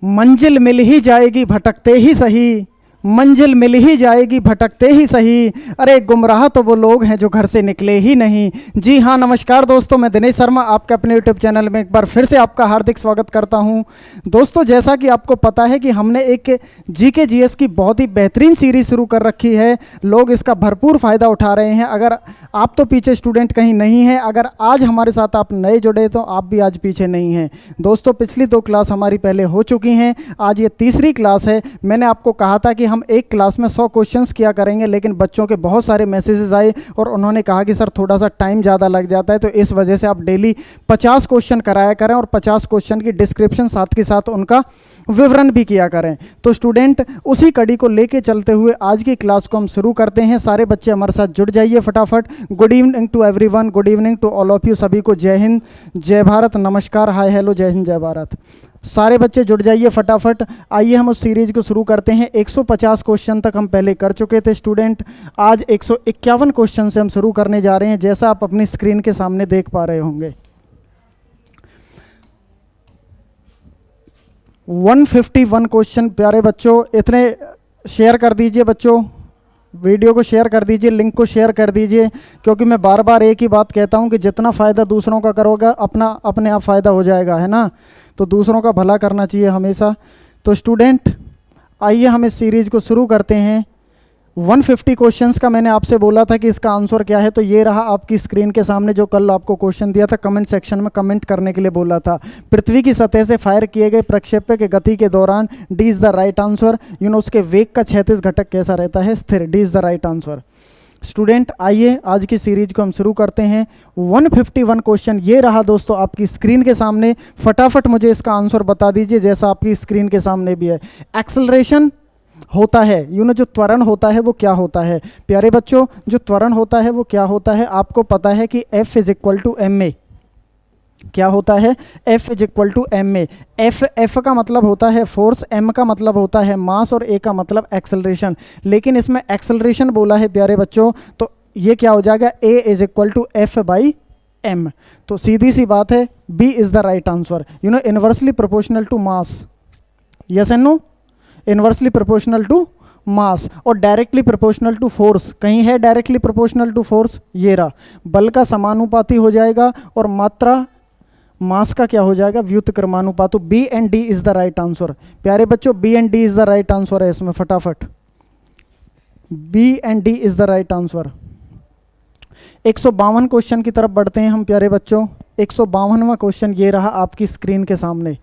मंजिल मिल ही जाएगी भटकते ही सही, मंजिल मिल ही जाएगी भटकते ही सही, अरे गुमराह तो वो लोग हैं जो घर से निकले ही नहीं। जी हाँ, नमस्कार दोस्तों, मैं दिनेश शर्मा आपके अपने यूट्यूब चैनल में एक बार फिर से आपका हार्दिक स्वागत करता हूं। दोस्तों, जैसा कि आपको पता है कि हमने एक जीके जीएस की बहुत ही बेहतरीन सीरीज शुरू कर रखी है। लोग इसका भरपूर फ़ायदा उठा रहे हैं। अगर आप तो पीछे स्टूडेंट कहीं नहीं हैं, अगर आज हमारे साथ आप नए जुड़े तो आप भी आज पीछे नहीं हैं। दोस्तों, पिछली 2 क्लास हमारी पहले हो चुकी हैं, आज ये तीसरी क्लास है। मैंने आपको कहा था कि हम एक क्लास में 100 क्वेश्चंस किया करेंगे, लेकिन बच्चों के बहुत सारे मैसेजेस आए और उन्होंने कहा कि सर थोड़ा सा टाइम ज़्यादा लग जाता है, तो इस वजह से आप डेली 50 क्वेश्चन कराया करें और 50 क्वेश्चन की डिस्क्रिप्शन साथ के साथ उनका विवरण भी किया करें। तो स्टूडेंट, उसी कड़ी को लेके चलते हुए आज की क्लास को हम शुरू करते हैं। सारे बच्चे हमारे साथ जुड़ जाइए फटाफट। Good evening to everyone, good evening to all of you. सभी को जय हिंद, जय भारत, नमस्कार, हाय हेलो, जय हिंद, जय भारत। सारे बच्चे जुड़ जाइए फटाफट। आइए हम उस सीरीज को शुरू करते हैं। 150 क्वेश्चन तक हम पहले कर चुके थे स्टूडेंट। आज 151 क्वेश्चन से हम शुरू करने जा रहे हैं, जैसा आप अपनी स्क्रीन के सामने देख पा रहे होंगे। 151 क्वेश्चन प्यारे बच्चों, इतने शेयर कर दीजिए बच्चों, वीडियो को शेयर कर दीजिए, लिंक को शेयर कर दीजिए, क्योंकि मैं बार बार एक ही बात कहता हूं कि जितना फ़ायदा दूसरों का करोगे अपना अपने आप फ़ायदा हो जाएगा, है ना। तो दूसरों का भला करना चाहिए हमेशा। तो स्टूडेंट, आइए हम इस सीरीज को शुरू करते हैं। 150 क्वेश्चंस का मैंने आपसे बोला था कि इसका आंसर क्या है, तो ये रहा आपकी स्क्रीन के सामने। जो कल आपको क्वेश्चन दिया था, कमेंट सेक्शन में कमेंट करने के लिए बोला था। पृथ्वी की सतह से फायर किए गए प्रक्षेप्य के गति के दौरान D is the right answer. उसके वेग का 36 घटक कैसा रहता है? स्थिर। D is the right answer. Student, आइए आज की सीरीज को हम शुरू करते हैं। 151 क्वेश्चन ये रहा दोस्तों आपकी स्क्रीन के सामने। फटाफट मुझे इसका आंसर बता दीजिए, जैसा आपकी स्क्रीन के सामने भी है। एक्सेलरेशन होता है, जो त्वरण होता है वो क्या होता है? प्यारे बच्चों, जो त्वरण होता है वो क्या होता है? आपको पता है कि F is equal to M A. क्या होता है? F is equal to M A. F का मतलब होता है फोर्स, M का मतलब होता है मास और A का मतलब एक्सेलरेशन। लेकिन इसमें एक्सेलरेशन बोला है प्यारे बच्चों, तो ये क्या हो जाएगा? A is equal to F by M। तो सीधी सी बात है, B is the right answer. Inversely proportional to mass. Yes and no? Inversely proportional to mass और डायरेक्टली प्रोपोर्शनल टू फोर्स। कहीं है डायरेक्टली प्रोपोर्शनल टू फोर्स? ये रहा। बल का समानुपाती हो जाएगा और मात्रा मास का क्या हो जाएगा? व्युत्क्रमानुपात। तो B and D is the right answer. प्यारे बच्चों, B and D is the right answer है इसमें। फटाफट, B and D is the right answer. 152 question की तरफ बढ़ते हैं हम प्यारे बच्चों। 152वां क्वेश्चन ये रहा आपकी स्क्रीन के सामने।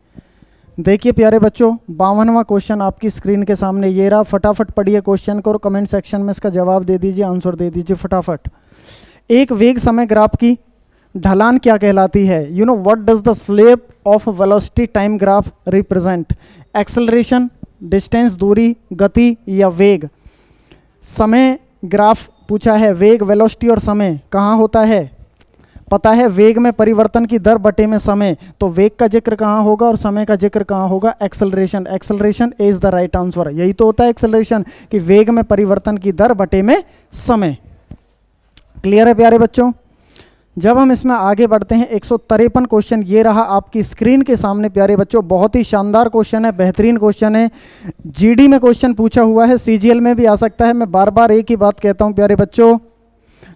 देखिए प्यारे बच्चों, 52वां क्वेश्चन आपकी स्क्रीन के सामने ये रहा। फटाफट पढ़िए क्वेश्चन को और कमेंट सेक्शन में इसका जवाब दे दीजिए, आंसर दे दीजिए फटाफट। एक वेग समय ग्राफ की ढलान क्या कहलाती है? What does the slope of velocity time graph represent? Acceleration, distance दूरी, गति या वेग? समय ग्राफ पूछा है। वेग, वेलोसिटी और समय कहाँ होता है? पता है, वेग में परिवर्तन की दर बटे में समय। तो वेग का जिक्र कहाँ होगा और समय का जिक्र कहाँ होगा? Acceleration. Acceleration is the right answer. यही तो होता है एक्सेलरेशन, कि वेग में परिवर्तन की दर बटे में समय। क्लियर है प्यारे बच्चों? जब हम इसमें आगे बढ़ते हैं, 153 क्वेश्चन ये रहा आपकी स्क्रीन के सामने प्यारे बच्चों। बहुत ही शानदार क्वेश्चन है, बेहतरीन क्वेश्चन है। जीडी में क्वेश्चन पूछा हुआ है, सीजीएल में भी आ सकता है। मैं बार बार एक ही बात कहता हूँ प्यारे बच्चों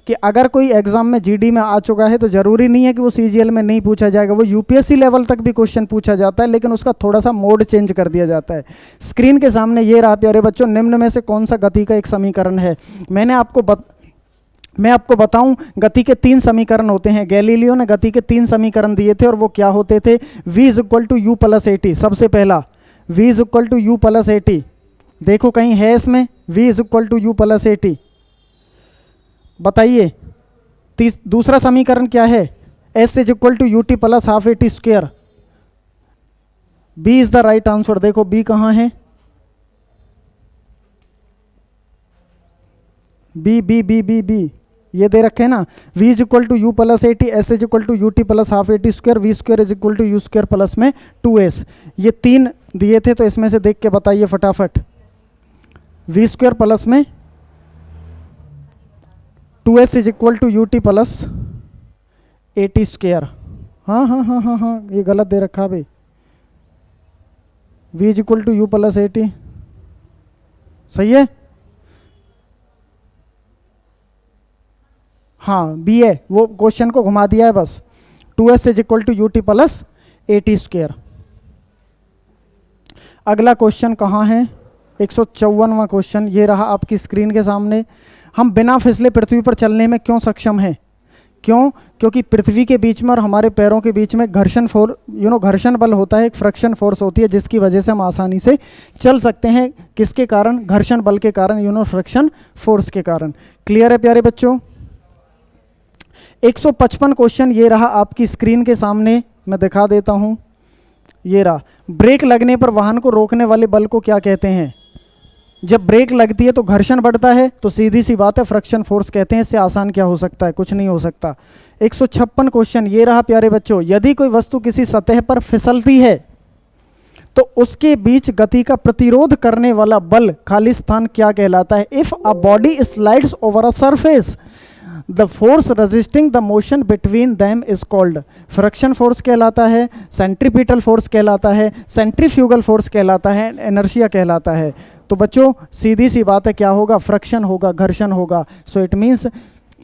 कि अगर कोई एग्जाम में जीडी में आ चुका है तो जरूरी नहीं है कि वो सीजीएल में नहीं पूछा जाएगा। वो यूपीएससी लेवल तक भी क्वेश्चन पूछा जाता है, लेकिन उसका थोड़ा सा मोड चेंज कर दिया जाता है। स्क्रीन के सामने ये रहा प्यारे बच्चों। निम्न में से कौन सा गति का एक समीकरण है? मैं आपको बताऊं, गति के 3 समीकरण होते हैं। गैलीलियो ने गति के 3 समीकरण दिए थे और वो क्या होते थे? v is equal to U plus A T. सबसे पहला v is equal to U plus A T. देखो कहीं है इसमें v is equal to U plus A T? बताइए। दूसरा समीकरण क्या है? s is equal to U T plus half A T square. b is the right answer. देखो b कहाँ है? b b b b b ये दे रखे हैं ना। v is equal to U plus A T, S is equal to U T plus half A T square, V square is equal to U square plus में 2s। ये 3 दिए थे, तो इसमें से देख के बताइए फटाफट। वी स्क्वायर प्लस में 2s is equal to U T plus A T square. हाँ हाँ हाँ हाँ हाँ, ये गलत दे रखा भाई। v is equal to U plus A T, सही है? हाँ बी है, वो क्वेश्चन को घुमा दिया है बस। 2s is equal to U T plus A T square. अगला क्वेश्चन कहाँ है? 154वां क्वेश्चन ये रहा आपकी स्क्रीन के सामने। हम बिना फिसले पृथ्वी पर चलने में क्यों सक्षम हैं? क्यों? क्योंकि पृथ्वी के बीच में और हमारे पैरों के बीच में घर्षण घर्षण बल होता है, एक फ्रिक्शन फोर्स होती है, जिसकी वजह से हम आसानी से चल सकते हैं। किसके कारण? घर्षण बल के कारण, फ्रिक्शन फोर्स के कारण। क्लियर है प्यारे बच्चों? 155 क्वेश्चन ये रहा आपकी स्क्रीन के सामने, मैं दिखा देता हूं। ये रहा, ब्रेक लगने पर वाहन को रोकने वाले बल को क्या कहते हैं? जब ब्रेक लगती है तो घर्षण बढ़ता है, तो सीधी सी बात है फ्रिक्शन फोर्स कहते हैं। इससे आसान क्या हो सकता है? कुछ नहीं हो सकता। 156 क्वेश्चन ये रहा प्यारे बच्चों। यदि कोई वस्तु किसी सतह पर फिसलती है तो उसके बीच गति का प्रतिरोध करने वाला बल खाली स्थान क्या कहलाता है? If a body slides over a surface the force resisting the motion between them is called. Friction force कहलाता है, सेंट्रीपिटल फोर्स कहलाता है, सेंट्रीफ्यूगल फोर्स कहलाता है, इनर्शिया कहलाता है। तो बच्चों सीधी सी बात है, क्या होगा? फ्रिक्शन होगा, घर्षण होगा। सो इट मीन्स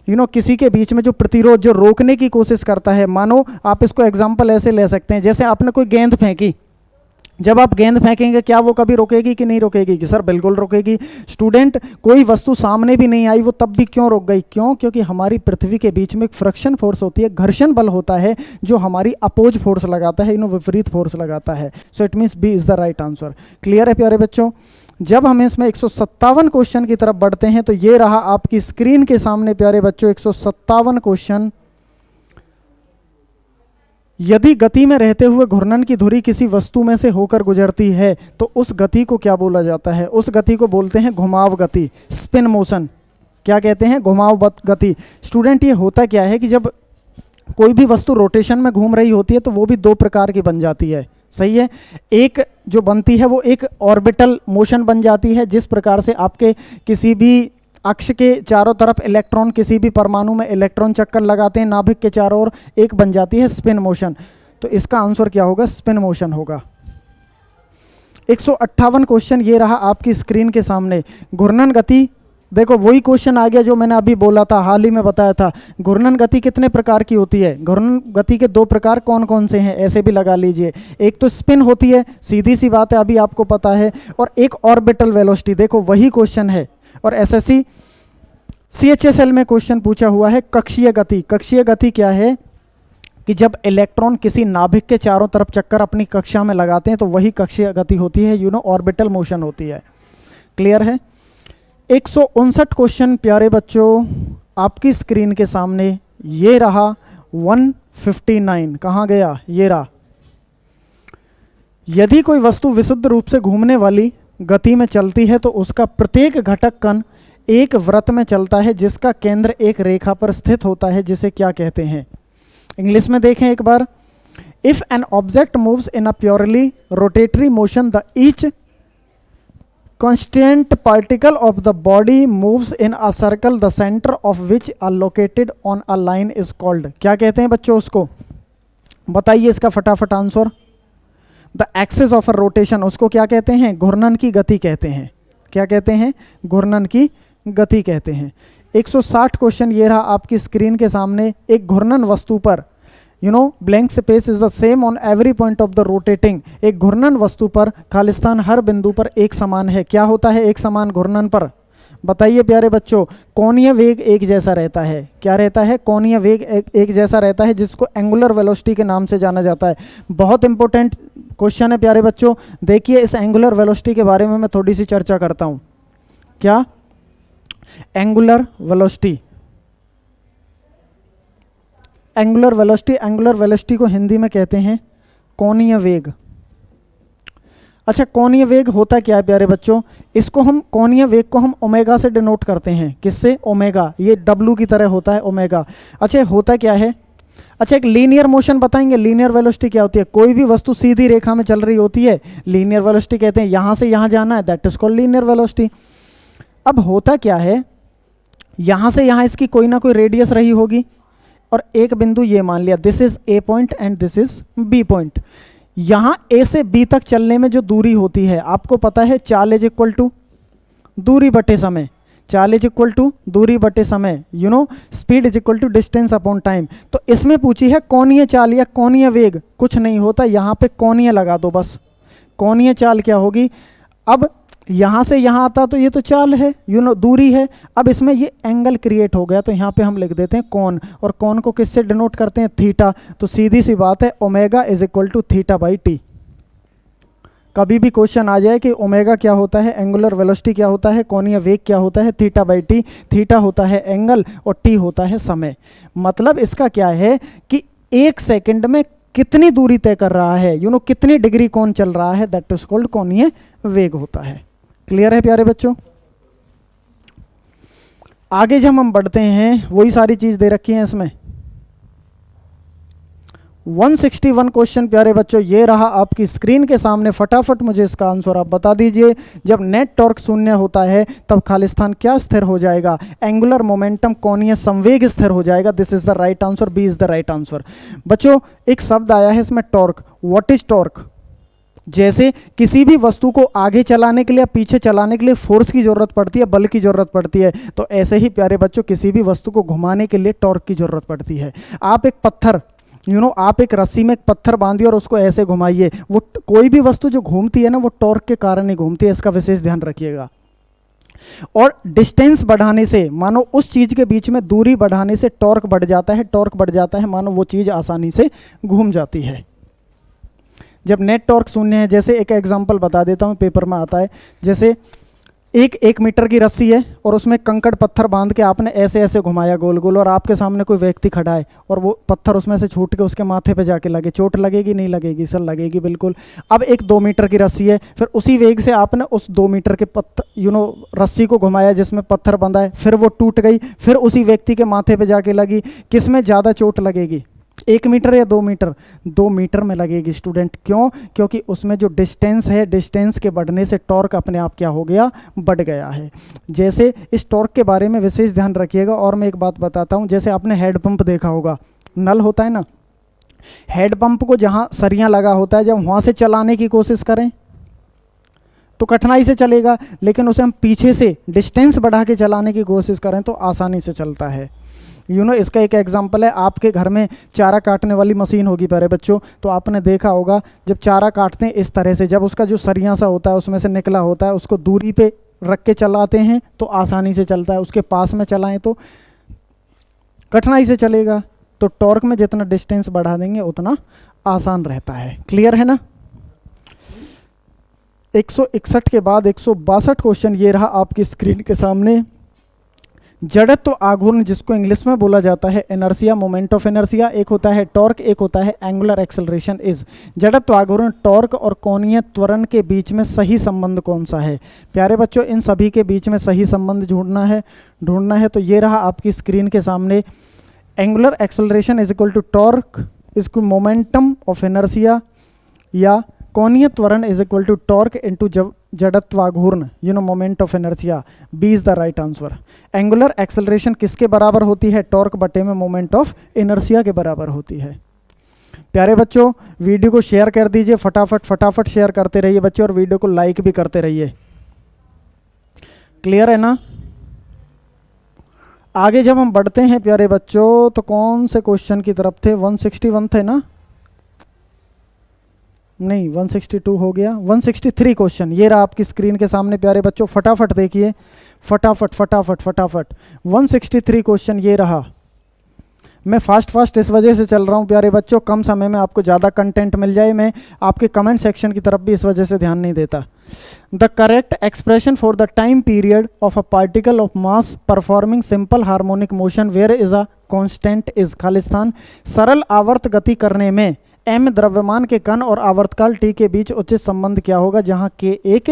किसी के बीच में जो प्रतिरोध, जो रोकने की कोशिश करता है, मानो आप इसको एग्जाम्पल ऐसे ले सकते हैं, जैसे आपने कोई गेंद फेंकी, जब आप गेंद फेंकेंगे क्या वो कभी रुकेगी कि नहीं रुकेगी? कि सर बिल्कुल रुकेगी। स्टूडेंट, कोई वस्तु सामने भी नहीं आई, वो तब भी क्यों रुक गई? क्यों? क्योंकि हमारी पृथ्वी के बीच में एक फ्रिक्शन फोर्स होती है, घर्षण बल होता है, जो हमारी अपोज फोर्स लगाता है, विपरीत फोर्स लगाता है। So it means B is the right answer. Clear है प्यारे बच्चों? जब हम इसमें 157 क्वेश्चन की तरफ बढ़ते हैं तो ये रहा आपकी स्क्रीन के सामने प्यारे बच्चों 157 क्वेश्चन। यदि गति में रहते हुए घूर्णन की धुरी किसी वस्तु में से होकर गुजरती है तो उस गति को क्या बोला जाता है? उस गति को बोलते हैं घुमाव गति, स्पिन मोशन। क्या कहते हैं? घुमाव गति। स्टूडेंट, ये होता क्या है कि जब कोई भी वस्तु रोटेशन में घूम रही होती है तो वो भी दो प्रकार की बन जाती है, सही है? एक जो बनती है वो एक ऑर्बिटल मोशन बन जाती है, जिस प्रकार से आपके किसी भी अक्ष के चारों तरफ इलेक्ट्रॉन, किसी भी परमाणु में इलेक्ट्रॉन चक्कर लगाते हैं नाभिक के चारों ओर, एक बन जाती है स्पिन मोशन। तो इसका आंसर क्या होगा? स्पिन मोशन होगा। 158 क्वेश्चन ये रहा आपकी स्क्रीन के सामने। घूर्णन गति, देखो वही क्वेश्चन आ गया जो मैंने अभी बोला था, हाल ही में बताया था। घूर्णन गति कितने प्रकार की होती है? घूर्णन गति के दो प्रकार कौन कौन से हैं? ऐसे भी लगा लीजिए। एक तो स्पिन होती है, सीधी सी बात है, अभी आपको पता है, और एक ऑर्बिटल वेलोसिटी। देखो वही क्वेश्चन है, और एसएससी सीएचएसएल में क्वेश्चन पूछा हुआ है कक्षीय गति। कक्षीय गति क्या है? कि जब इलेक्ट्रॉन किसी नाभिक के चारों तरफ चक्कर अपनी कक्षा में लगाते हैं तो वही कक्षीय गति होती है, ऑर्बिटल मोशन होती है। क्लियर है? 159 क्वेश्चन प्यारे बच्चों आपकी स्क्रीन के सामने। ये रहा 159, कहाँ गया? ये रहा। यदि कोई वस्तु विशुद्ध रूप से घूमने वाली गति में चलती है तो उसका प्रत्येक घटक कण एक वृत्त में चलता है जिसका केंद्र एक रेखा पर स्थित होता है, जिसे क्या कहते हैं? इंग्लिश में देखें एक बार। If an object moves in a purely rotary motion the each constant particle of the body moves in a circle the center of which are located on a line is called। क्या कहते हैं बच्चों उसको? बताइए इसका फटाफट answer. The axis of a rotation, उसको क्या कहते हैं? घूर्णन की गति कहते हैं। क्या कहते हैं? घूर्णन की गति कहते हैं। 160 क्वेश्चन ये रहा आपकी स्क्रीन के सामने। एक घूर्णन वस्तु पर blank space is the same on every point of the rotating. एक घूर्णन वस्तु पर खालिस्तान हर बिंदु पर एक समान है। क्या होता है एक समान घूर्णन पर? बताइए प्यारे बच्चों। कोणीय वेग एक जैसा रहता है। क्या रहता है? कोणीय वेग एक जैसा रहता है, जिसको एंगुलर वेलोसिटी के नाम से जाना जाता है। बहुत इंपॉर्टेंट क्वेश्चन है प्यारे बच्चों। देखिए इस एंगुलर वेलोसिटी के बारे में मैं थोड़ी सी चर्चा करता हूँ। क्या? Angular velocity. एंगुलर वेलोसिटी को हिंदी में कहते हैं कोणीय वेग। अच्छा, कोणीय वेग होता क्या है प्यारे बच्चों? इसको हम कोणीय वेग को हम ओमेगा से डिनोट करते हैं। किससे? ओमेगा। ये डब्लू की तरह होता है ओमेगा। अच्छा, होता क्या है? अच्छा, एक लीनियर मोशन बताएंगे। लीनियर वेलोसिटी क्या होती है? कोई भी वस्तु सीधी रेखा में चल रही होती है, लीनियर वेलोसिटी कहते हैं। यहाँ से यहाँ जाना है, that is called linear velocity. अब होता क्या है, यहाँ से यहाँ इसकी कोई ना कोई रेडियस रही होगी, और एक बिंदु ये मान लिया this is A point and this is B point. यहां ए से बी तक चलने में जो दूरी होती है आपको पता है, चाल इज इक्वल टू दूरी बटे समय, चाल इज इक्वल टू दूरी बटे समय, you know speed is equal to distance upon time. तो इसमें पूछी है कोणीय चाल या कोणीय वेग, कुछ नहीं होता, यहाँ पे कोणीय लगा दो बस। कोणीय चाल क्या होगी, अब यहाँ से यहाँ आता तो ये तो चाल है, यू नो दूरी है, अब इसमें ये एंगल क्रिएट हो गया तो यहाँ पे हम लिख देते हैं कोण, और कोण को किससे डिनोट करते हैं, थीटा। तो सीधी सी बात है omega is equal to theta by T. कभी भी क्वेश्चन आ जाए कि ओमेगा क्या होता है, एंगुलर वेलोसिटी क्या होता है, कोणीय वेग क्या होता है, थीटा बाई टी, थीटा होता है एंगल और टी होता है समय। मतलब इसका क्या है कि एक सेकंड में कितनी दूरी तय कर रहा है, यू नो कितनी डिग्री कोण चल रहा है, दैट इज कॉल्ड कोणीय वेग होता है। क्लियर है प्यारे बच्चों। आगे जब हम बढ़ते हैं वही सारी चीज दे रखी है इसमें। 161 क्वेश्चन प्यारे बच्चों ये रहा आपकी स्क्रीन के सामने, फटाफट मुझे इसका आंसर आप बता दीजिए। जब नेट टॉर्क शून्य होता है तब खालिस्तान क्या स्थिर हो जाएगा, एंगुलर मोमेंटम कोणीय संवेग स्थिर हो जाएगा। This is the right answer, B is the right answer. बच्चों एक शब्द आया है इसमें टॉर्क, व्हाट इज टॉर्क। जैसे किसी भी वस्तु को आगे चलाने के लिए, पीछे चलाने के लिए फोर्स की जरूरत पड़ती है, बल की जरूरत पड़ती है, तो ऐसे ही प्यारे बच्चों किसी भी वस्तु को घुमाने के लिए टॉर्क की जरूरत पड़ती है। आप एक पत्थर, यू नो आप एक रस्सी में एक पत्थर बांधिए और उसको ऐसे घुमाइए, वो कोई भी वस्तु जो घूमती है ना वो टॉर्क के कारण ही घूमती है, इसका विशेष ध्यान रखिएगा। और डिस्टेंस बढ़ाने से, मानो उस चीज के बीच में दूरी बढ़ाने से टॉर्क बढ़ जाता है, टॉर्क बढ़ जाता है, मानो वो चीज आसानी से घूम जाती है। जब नेट टॉर्क शून्य है, जैसे एक एग्जांपल बता देता हूँ, पेपर में आता है, जैसे एक मीटर की रस्सी है और उसमें कंकड़ पत्थर बांध के आपने ऐसे ऐसे घुमाया गोल गोल, और आपके सामने कोई व्यक्ति खड़ा है और वो पत्थर उसमें से छूट के उसके माथे पे जाके लगे, चोट लगेगी नहीं लगेगी, सर लगेगी बिल्कुल। अब एक 2 मीटर की रस्सी है, फिर उसी वेग से आपने उस 2 मीटर के रस्सी को घुमाया जिसमें पत्थर बंधा है, फिर वो टूट गई, फिर उसी व्यक्ति के माथे पे जाके लगी, किसमें ज़्यादा चोट लगेगी, 1 मीटर या 2 मीटर? 2 मीटर में लगेगी स्टूडेंट। क्यों? क्योंकि उसमें जो डिस्टेंस है, डिस्टेंस के बढ़ने से टॉर्क अपने आप क्या हो गया, बढ़ गया है। जैसे इस टॉर्क के बारे में विशेष ध्यान रखिएगा। और मैं एक बात बताता हूँ, जैसे आपने हेड पंप देखा होगा, नल होता है ना, हेड पंप को जहाँ सरियाँ लगा होता है, जब वहाँ से चलाने की कोशिश करें तो कठिनाई से चलेगा, लेकिन उसे हम पीछे से डिस्टेंस बढ़ा के चलाने की कोशिश करें तो आसानी से चलता है। इसका एक एग्जांपल है, आपके घर में चारा काटने वाली मशीन होगी प्यारे बच्चों, तो आपने देखा होगा जब चारा काटते हैं इस तरह से, जब उसका जो सरिया सा होता है उसमें से निकला होता है, उसको दूरी पे रख के चलाते हैं तो आसानी से चलता है, उसके पास में चलाएं तो कठिनाई से चलेगा। तो टॉर्क में जितना डिस्टेंस बढ़ा देंगे उतना आसान रहता है। क्लियर है ना? 161 के बाद 162 क्वेश्चन ये रहा आपकी स्क्रीन के सामने। जड़त्व आघूर्ण, जिसको इंग्लिश में बोला जाता है इनर्शिया, मोमेंट ऑफ इनर्शिया, एक होता है टॉर्क, एक होता है एंगुलर एक्सेलरेशन इज। जड़त्व आघूर्ण, टॉर्क और कोणीय त्वरण के बीच में सही संबंध कौन सा है? प्यारे बच्चों इन सभी के बीच में सही संबंध ढूंढना है तो ये रहा आपकी स्क्रीन के सामने। Angular acceleration is equal to torque is to momentum of inertia, या कोणीय त्वरण is equal to torque into जड़त्वाघूर्ण, moment of inertia. B is the right answer. Angular acceleration किसके बराबर होती है? टॉर्क बटे में मोमेंट ऑफ इनर्शिया के बराबर होती है। प्यारे बच्चों वीडियो को शेयर कर दीजिए, फटाफट शेयर करते रहिए बच्चों, और वीडियो को लाइक भी करते रहिए। क्लियर है ना? आगे जब हम बढ़ते हैं प्यारे बच्चों तो कौन से क्वेश्चन की तरफ थे? 161 थे ना? नहीं, 162 हो गया। 163 क्वेश्चन ये रहा आपकी स्क्रीन के सामने प्यारे बच्चों, फटाफट देखिए, फटाफट। 163 क्वेश्चन ये रहा। मैं फास्ट इस वजह से चल रहा हूँ प्यारे बच्चों, कम समय में आपको ज़्यादा कंटेंट मिल जाए। मैं आपके कमेंट सेक्शन की तरफ भी इस वजह से ध्यान नहीं देता। The correct expression for the time period of a particle of mass performing simple harmonic motion where is a constant is. खालिस्तान, सरल आवर्त गति करने में m द्रव्यमान के कण और आवर्तकाल t के बीच उचित संबंध क्या होगा, जहां k एक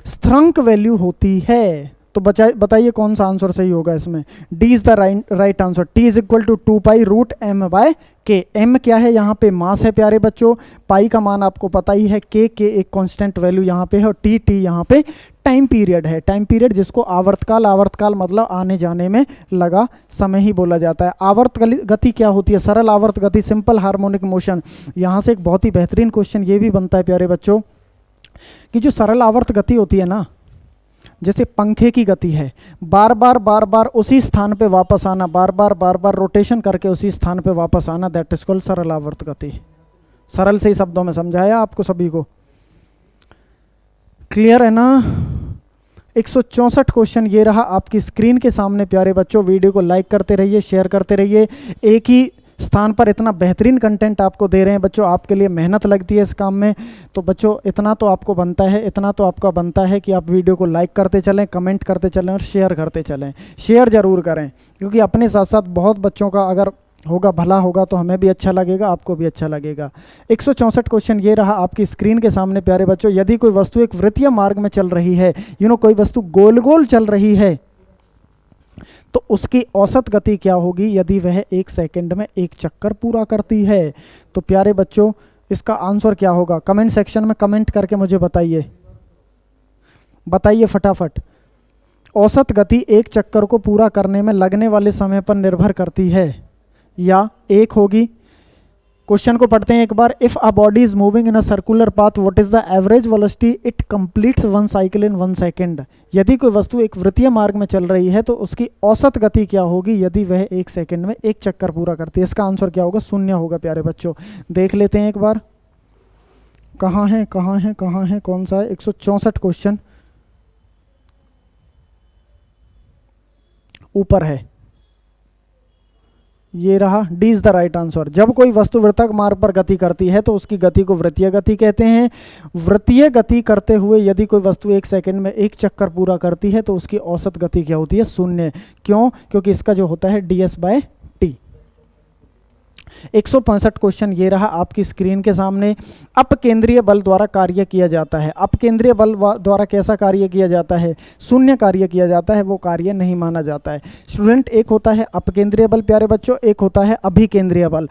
स्थिरांक वैल्यू होती है। तो बताइए कौन सा आंसर सही होगा इसमें? D is the right answer. t is equal to 2 pi root m by k। m क्या है? यहाँ पे मास है प्यारे बच्चों, पाई का मान आपको पता ही है, k एक कांस्टेंट वैल्यू यहाँ पे है, और t यहाँ पे टाइम पीरियड है, टाइम पीरियड जिसको आवर्तकाल, आवर्तकाल मतलब आने जाने में लगा समय ही बोला जाता है। आवर्त गति क्या होती है? सरल आवर्त गति, सिंपल हार्मोनिक मोशन। यहाँ से एक बहुत ही बेहतरीन क्वेश्चन ये भी बनता है प्यारे बच्चों कि जो सरल आवर्त गति होती है ना, जैसे पंखे की गति है, बार बार उसी स्थान पे वापस आना, बार बार रोटेशन करके उसी स्थान पे वापस आना, दैट इज कॉल्ड सरल आवर्त गति। सरल से ही शब्दों में समझाया आपको सभी को, क्लियर है ना? 164 क्वेश्चन ये रहा आपकी स्क्रीन के सामने प्यारे बच्चों। वीडियो को लाइक करते रहिए, शेयर करते रहिए। एक ही स्थान पर इतना बेहतरीन कंटेंट आपको दे रहे हैं बच्चों, आपके लिए मेहनत लगती है इस काम में, तो बच्चों इतना तो आपको बनता है, इतना तो आपका बनता है कि आप वीडियो को लाइक करते चलें, कमेंट करते चलें और शेयर करते चलें। शेयर ज़रूर करें, क्योंकि अपने साथ साथ बहुत बच्चों का अगर होगा, भला होगा, तो हमें भी अच्छा लगेगा, आपको भी अच्छा लगेगा। 164 क्वेश्चन ये रहा आपकी स्क्रीन के सामने प्यारे बच्चों। यदि कोई वस्तु एक वृत्तीय मार्ग में चल रही है, कोई वस्तु गोल गोल चल रही है, तो उसकी औसत गति क्या होगी यदि वह 1 सेकंड में 1 चक्कर पूरा करती है? तो प्यारे बच्चों इसका आंसर क्या होगा? कमेंट सेक्शन में कमेंट करके मुझे बताइए फटाफट। औसत गति 1 चक्कर को पूरा करने में लगने वाले समय पर निर्भर करती है या 1 होगी? क्वेश्चन को पढ़ते हैं एक बार। If a body is moving in a circular path, what is the average velocity it completes 1 cycle in 1 second? यदि कोई वस्तु एक वृत्तीय मार्ग में चल रही है तो उसकी औसत गति क्या होगी यदि वह 1 सेकंड में 1 चक्कर पूरा करती है? इसका आंसर क्या होगा? 0 होगा प्यारे बच्चों। देख लेते हैं एक बार, कहाँ है कौन सा है? 164 क्वेश्चन ऊपर है, ये रहा। D is the right answer. जब कोई वस्तु वृत्तक मार्ग पर गति करती है तो उसकी गति को वृत्तीय गति कहते हैं। वृत्तीय गति करते हुए यदि कोई वस्तु 1 सेकंड में 1 चक्कर पूरा करती है तो उसकी औसत गति क्या होती है? 0। क्यों? क्योंकि इसका जो होता है ds/t। 165 क्वेश्चन ये रहा आपकी स्क्रीन के सामने। अपकेंद्रीय बल द्वारा कार्य किया जाता है। अपकेंद्रीय बल द्वारा कैसा कार्य किया जाता है? शून्य कार्य किया जाता है, वो कार्य नहीं माना जाता है। स्टूडेंट, एक होता है अपकेंद्रीय बल प्यारे बच्चों, एक होता है अभिकेंद्रीय बल।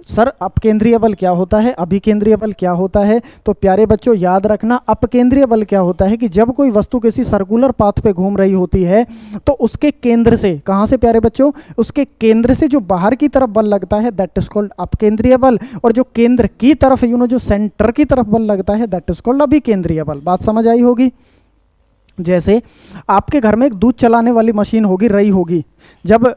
सर अपकेंद्रीय बल क्या होता है, अभिकेंद्रीय बल क्या होता है? तो प्यारे बच्चों याद रखना, अपकेंद्रीय बल क्या होता है कि जब कोई वस्तु किसी सर्कुलर पाथ पे घूम रही होती है तो उसके केंद्र से, कहाँ से प्यारे बच्चों? उसके केंद्र से जो बाहर की तरफ बल लगता है दैट इज कॉल्ड अपकेंद्रीय बल, और जो केंद्र की तरफ जो सेंटर की तरफ बल लगता है दैट इज कॉल्ड अभिकेंद्रीय बल। बात समझ आई होगी? जैसे आपके घर में एक दूध चलाने वाली मशीन होगी, रही होगी। जब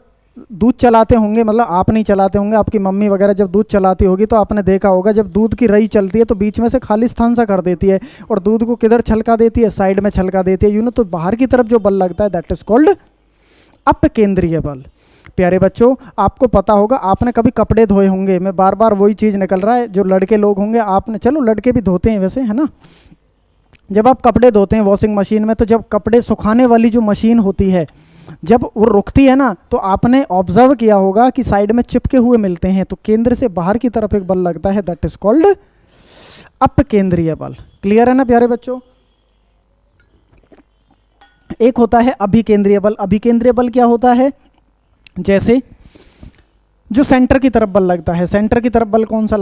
दूध चलाते होंगे, मतलब आप नहीं चलाते होंगे, आपकी मम्मी वगैरह जब दूध चलाती होगी तो आपने देखा होगा जब दूध की रही चलती है तो बीच में से खाली स्थान सा कर देती है और दूध को किधर छलका देती है? साइड में छलका देती है। तो बाहर की तरफ जो बल लगता है दैट इज कॉल्ड अपकेंद्रीय बल। प्यारे बच्चों आपको पता होगा, आपने कभी कपड़े धोए होंगे, मैं बार बार वही चीज़ निकल रहा है, जो लड़के लोग होंगे आपने, चलो लड़के भी धोते हैं वैसे, है ना? जब आप कपड़े धोते हैं वॉशिंग मशीन में, तो जब कपड़े सुखाने वाली जो मशीन होती है जब वो रुकती है ना, तो आपने ऑब्जर्व किया होगा कि साइड में चिपके हुए मिलते हैं, तो केंद्र से बाहर की तरफ एक बल लगता है दैट इज कॉल्ड अपकेंद्रीय बल। क्लियर है ना प्यारे बच्चों? एक होता है अभिकेंद्रीय बल। अभिकेंद्रीय बल क्या होता है? जैसे जो सेंटर की तरफ बल लगता है। सेंटर की तरफ बल कौन सा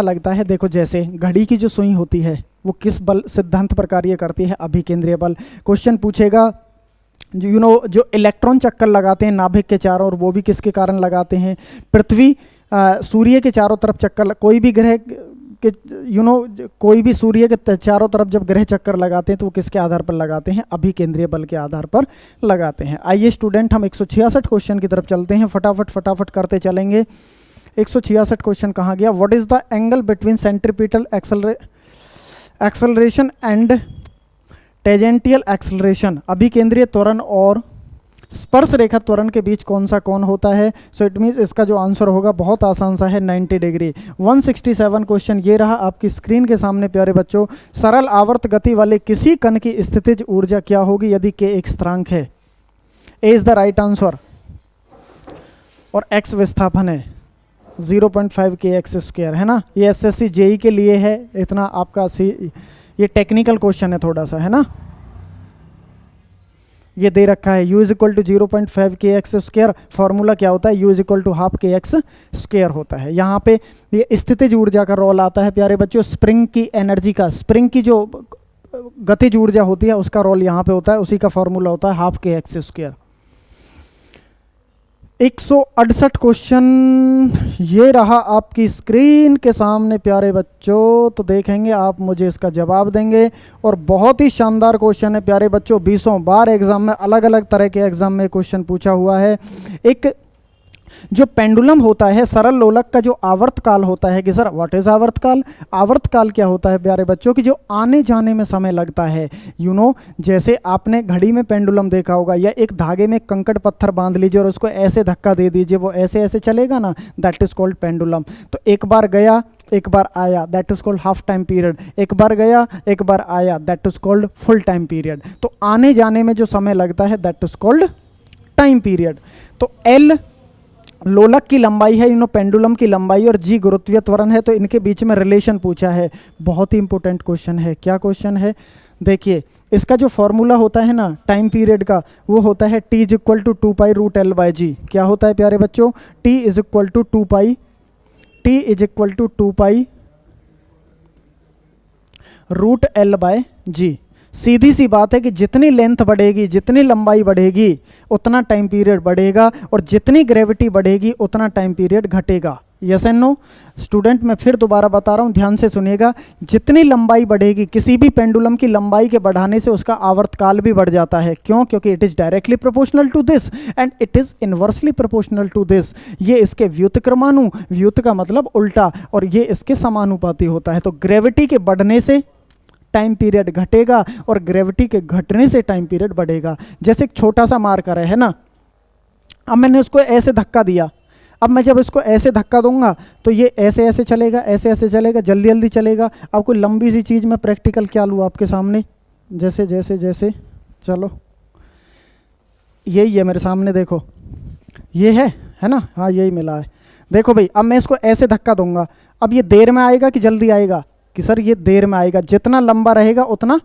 लगता है? देखो, जैसे घड़ी की जो सुई होती है वो किस बल सिद्धांत पर कार्य करती है? अभिकेंद्रीय बल। क्वेश्चन पूछेगा जो इलेक्ट्रॉन चक्कर लगाते हैं नाभिक के चारों ओर, वो भी किसके कारण लगाते हैं? पृथ्वी सूर्य के चारों तरफ चक्कर, कोई भी ग्रह के कोई भी सूर्य के चारों तरफ जब ग्रह चक्कर लगाते हैं तो वो किसके आधार पर लगाते हैं? अभिकेंद्रीय बल के आधार पर लगाते हैं। आइए स्टूडेंट हम 166 क्वेश्चन की तरफ चलते हैं, फटाफट करते चलेंगे। 166 क्वेश्चन कहाँ गया? What is the angle between centripetal acceleration and tangential acceleration? अभिकेंद्रीय त्वरण और स्पर्श रेखा त्वरण के बीच कौन सा कोण होता है? सो इट मीन्स इसका जो आंसर होगा बहुत आसान सा है, 90 डिग्री। 167 क्वेश्चन ये रहा आपकी स्क्रीन के सामने प्यारे बच्चों। सरल आवर्त गति वाले किसी कण की स्थितिज ऊर्जा क्या होगी यदि k एक स्थिरांक है? ए इज द राइट आंसर, और x विस्थापन है 0.5 kx², है ना? ये SSC JEE के लिए है, इतना आपका ये टेक्निकल क्वेश्चन है थोड़ा सा, है ना? ये दे रखा है u = 0.5 kx²। फॉर्मूला क्या होता है? u = ½ kx² होता है। यहाँ पे ये स्थितिज ऊर्जा का रोल आता है प्यारे बच्चों, स्प्रिंग की एनर्जी का। स्प्रिंग की जो गतिज ऊर्जा होती है उसका रोल यहाँ पे होता है, उसी का फॉर्मूला होता है हाफ के एक्स स्क्वायर। 168 क्वेश्चन ये रहा आपकी स्क्रीन के सामने प्यारे बच्चों, तो देखेंगे आप मुझे इसका जवाब देंगे। और बहुत ही शानदार क्वेश्चन है प्यारे बच्चों, 20 बार एग्जाम में अलग अलग तरह के एग्जाम में क्वेश्चन पूछा हुआ है। एक जो पेंडुलम होता है, सरल लोलक का जो आवर्तकाल होता है कि सर व्हाट इज आवर्तकाल, आवर्तकाल क्या होता है प्यारे बच्चों कि जो आने जाने में समय लगता है। जैसे आपने घड़ी में पेंडुलम देखा होगा, या एक धागे में कंकड़ पत्थर बांध लीजिए और उसको ऐसे धक्का दे दीजिए, वो ऐसे ऐसे चलेगा ना, दैट इज कॉल्ड पेंडुलम। तो एक बार गया एक बार आया, that is called half time period. एक बार गया एक बार आया, that is called full time period. तो आने जाने में जो समय लगता है that is called time period. तो एल लोलक की लंबाई है, पेंडुलम की लंबाई, और जी गुरुत्वीय त्वरण है, तो इनके बीच में रिलेशन पूछा है। बहुत ही इंपॉर्टेंट क्वेश्चन है। क्या क्वेश्चन है देखिए, इसका जो फॉर्मूला होता है ना टाइम पीरियड का, वो होता है t is equal to 2π√L/g। क्या होता है प्यारे बच्चों, t is equal to 2π√L/g। सीधी सी बात है कि जितनी लेंथ बढ़ेगी, जितनी लंबाई बढ़ेगी, उतना टाइम पीरियड बढ़ेगा, और जितनी ग्रेविटी बढ़ेगी उतना टाइम पीरियड घटेगा। यस एंड नो स्टूडेंट, मैं फिर दोबारा बता रहा हूं, ध्यान से सुनिएगा। जितनी लंबाई बढ़ेगी, किसी भी पेंडुलम की लंबाई के बढ़ाने से उसका आवर्तकाल भी बढ़ जाता है। क्यों? क्योंकि it is directly proportional to this and it is inversely proportional to this. ये इसके व्युत्क्रमानु, व्युत का मतलब उल्टा, और ये इसके समानुपाती होता है। तो ग्रेविटी के बढ़ने से टाइम पीरियड घटेगा और ग्रेविटी के घटने से टाइम पीरियड बढ़ेगा। जैसे एक छोटा सा मार्कर है ना, अब मैंने उसको ऐसे धक्का दिया, अब मैं जब इसको ऐसे धक्का दूंगा तो ये ऐसे ऐसे चलेगा, ऐसे ऐसे चलेगा, जल्दी जल्दी चलेगा। अब कोई लंबी सी चीज़ में प्रैक्टिकल क्या लूँ आपके सामने, जैसे जैसे जैसे, चलो यही है मेरे सामने, देखो ये है ना, हाँ यही मिला है। देखो भाई, अब मैं इसको ऐसे धक्का दूंगा, अब ये देर में आएगा कि जल्दी आएगा, कि सर ये देर में आएगा। जितना लंबा रहेगा उतना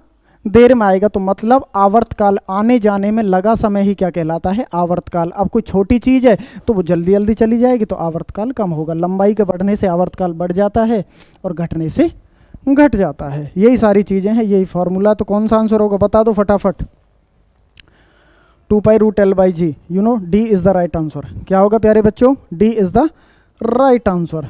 देर में आएगा। तो मतलब आवर्तकाल, आने जाने में लगा समय ही क्या कहलाता है, आवर्तकाल। अब कोई छोटी चीज़ है तो वो जल्दी जल्दी चली जाएगी तो आवर्तकाल कम होगा। लंबाई के बढ़ने से आवर्तकाल बढ़ जाता है और घटने से घट जाता है। यही सारी चीज़ें हैं, यही फॉर्मूला। तो कौन सा आंसर होगा बता दो फटाफट। 2π√L/g, D is the right answer. क्या होगा प्यारे बच्चों, D is the right answer.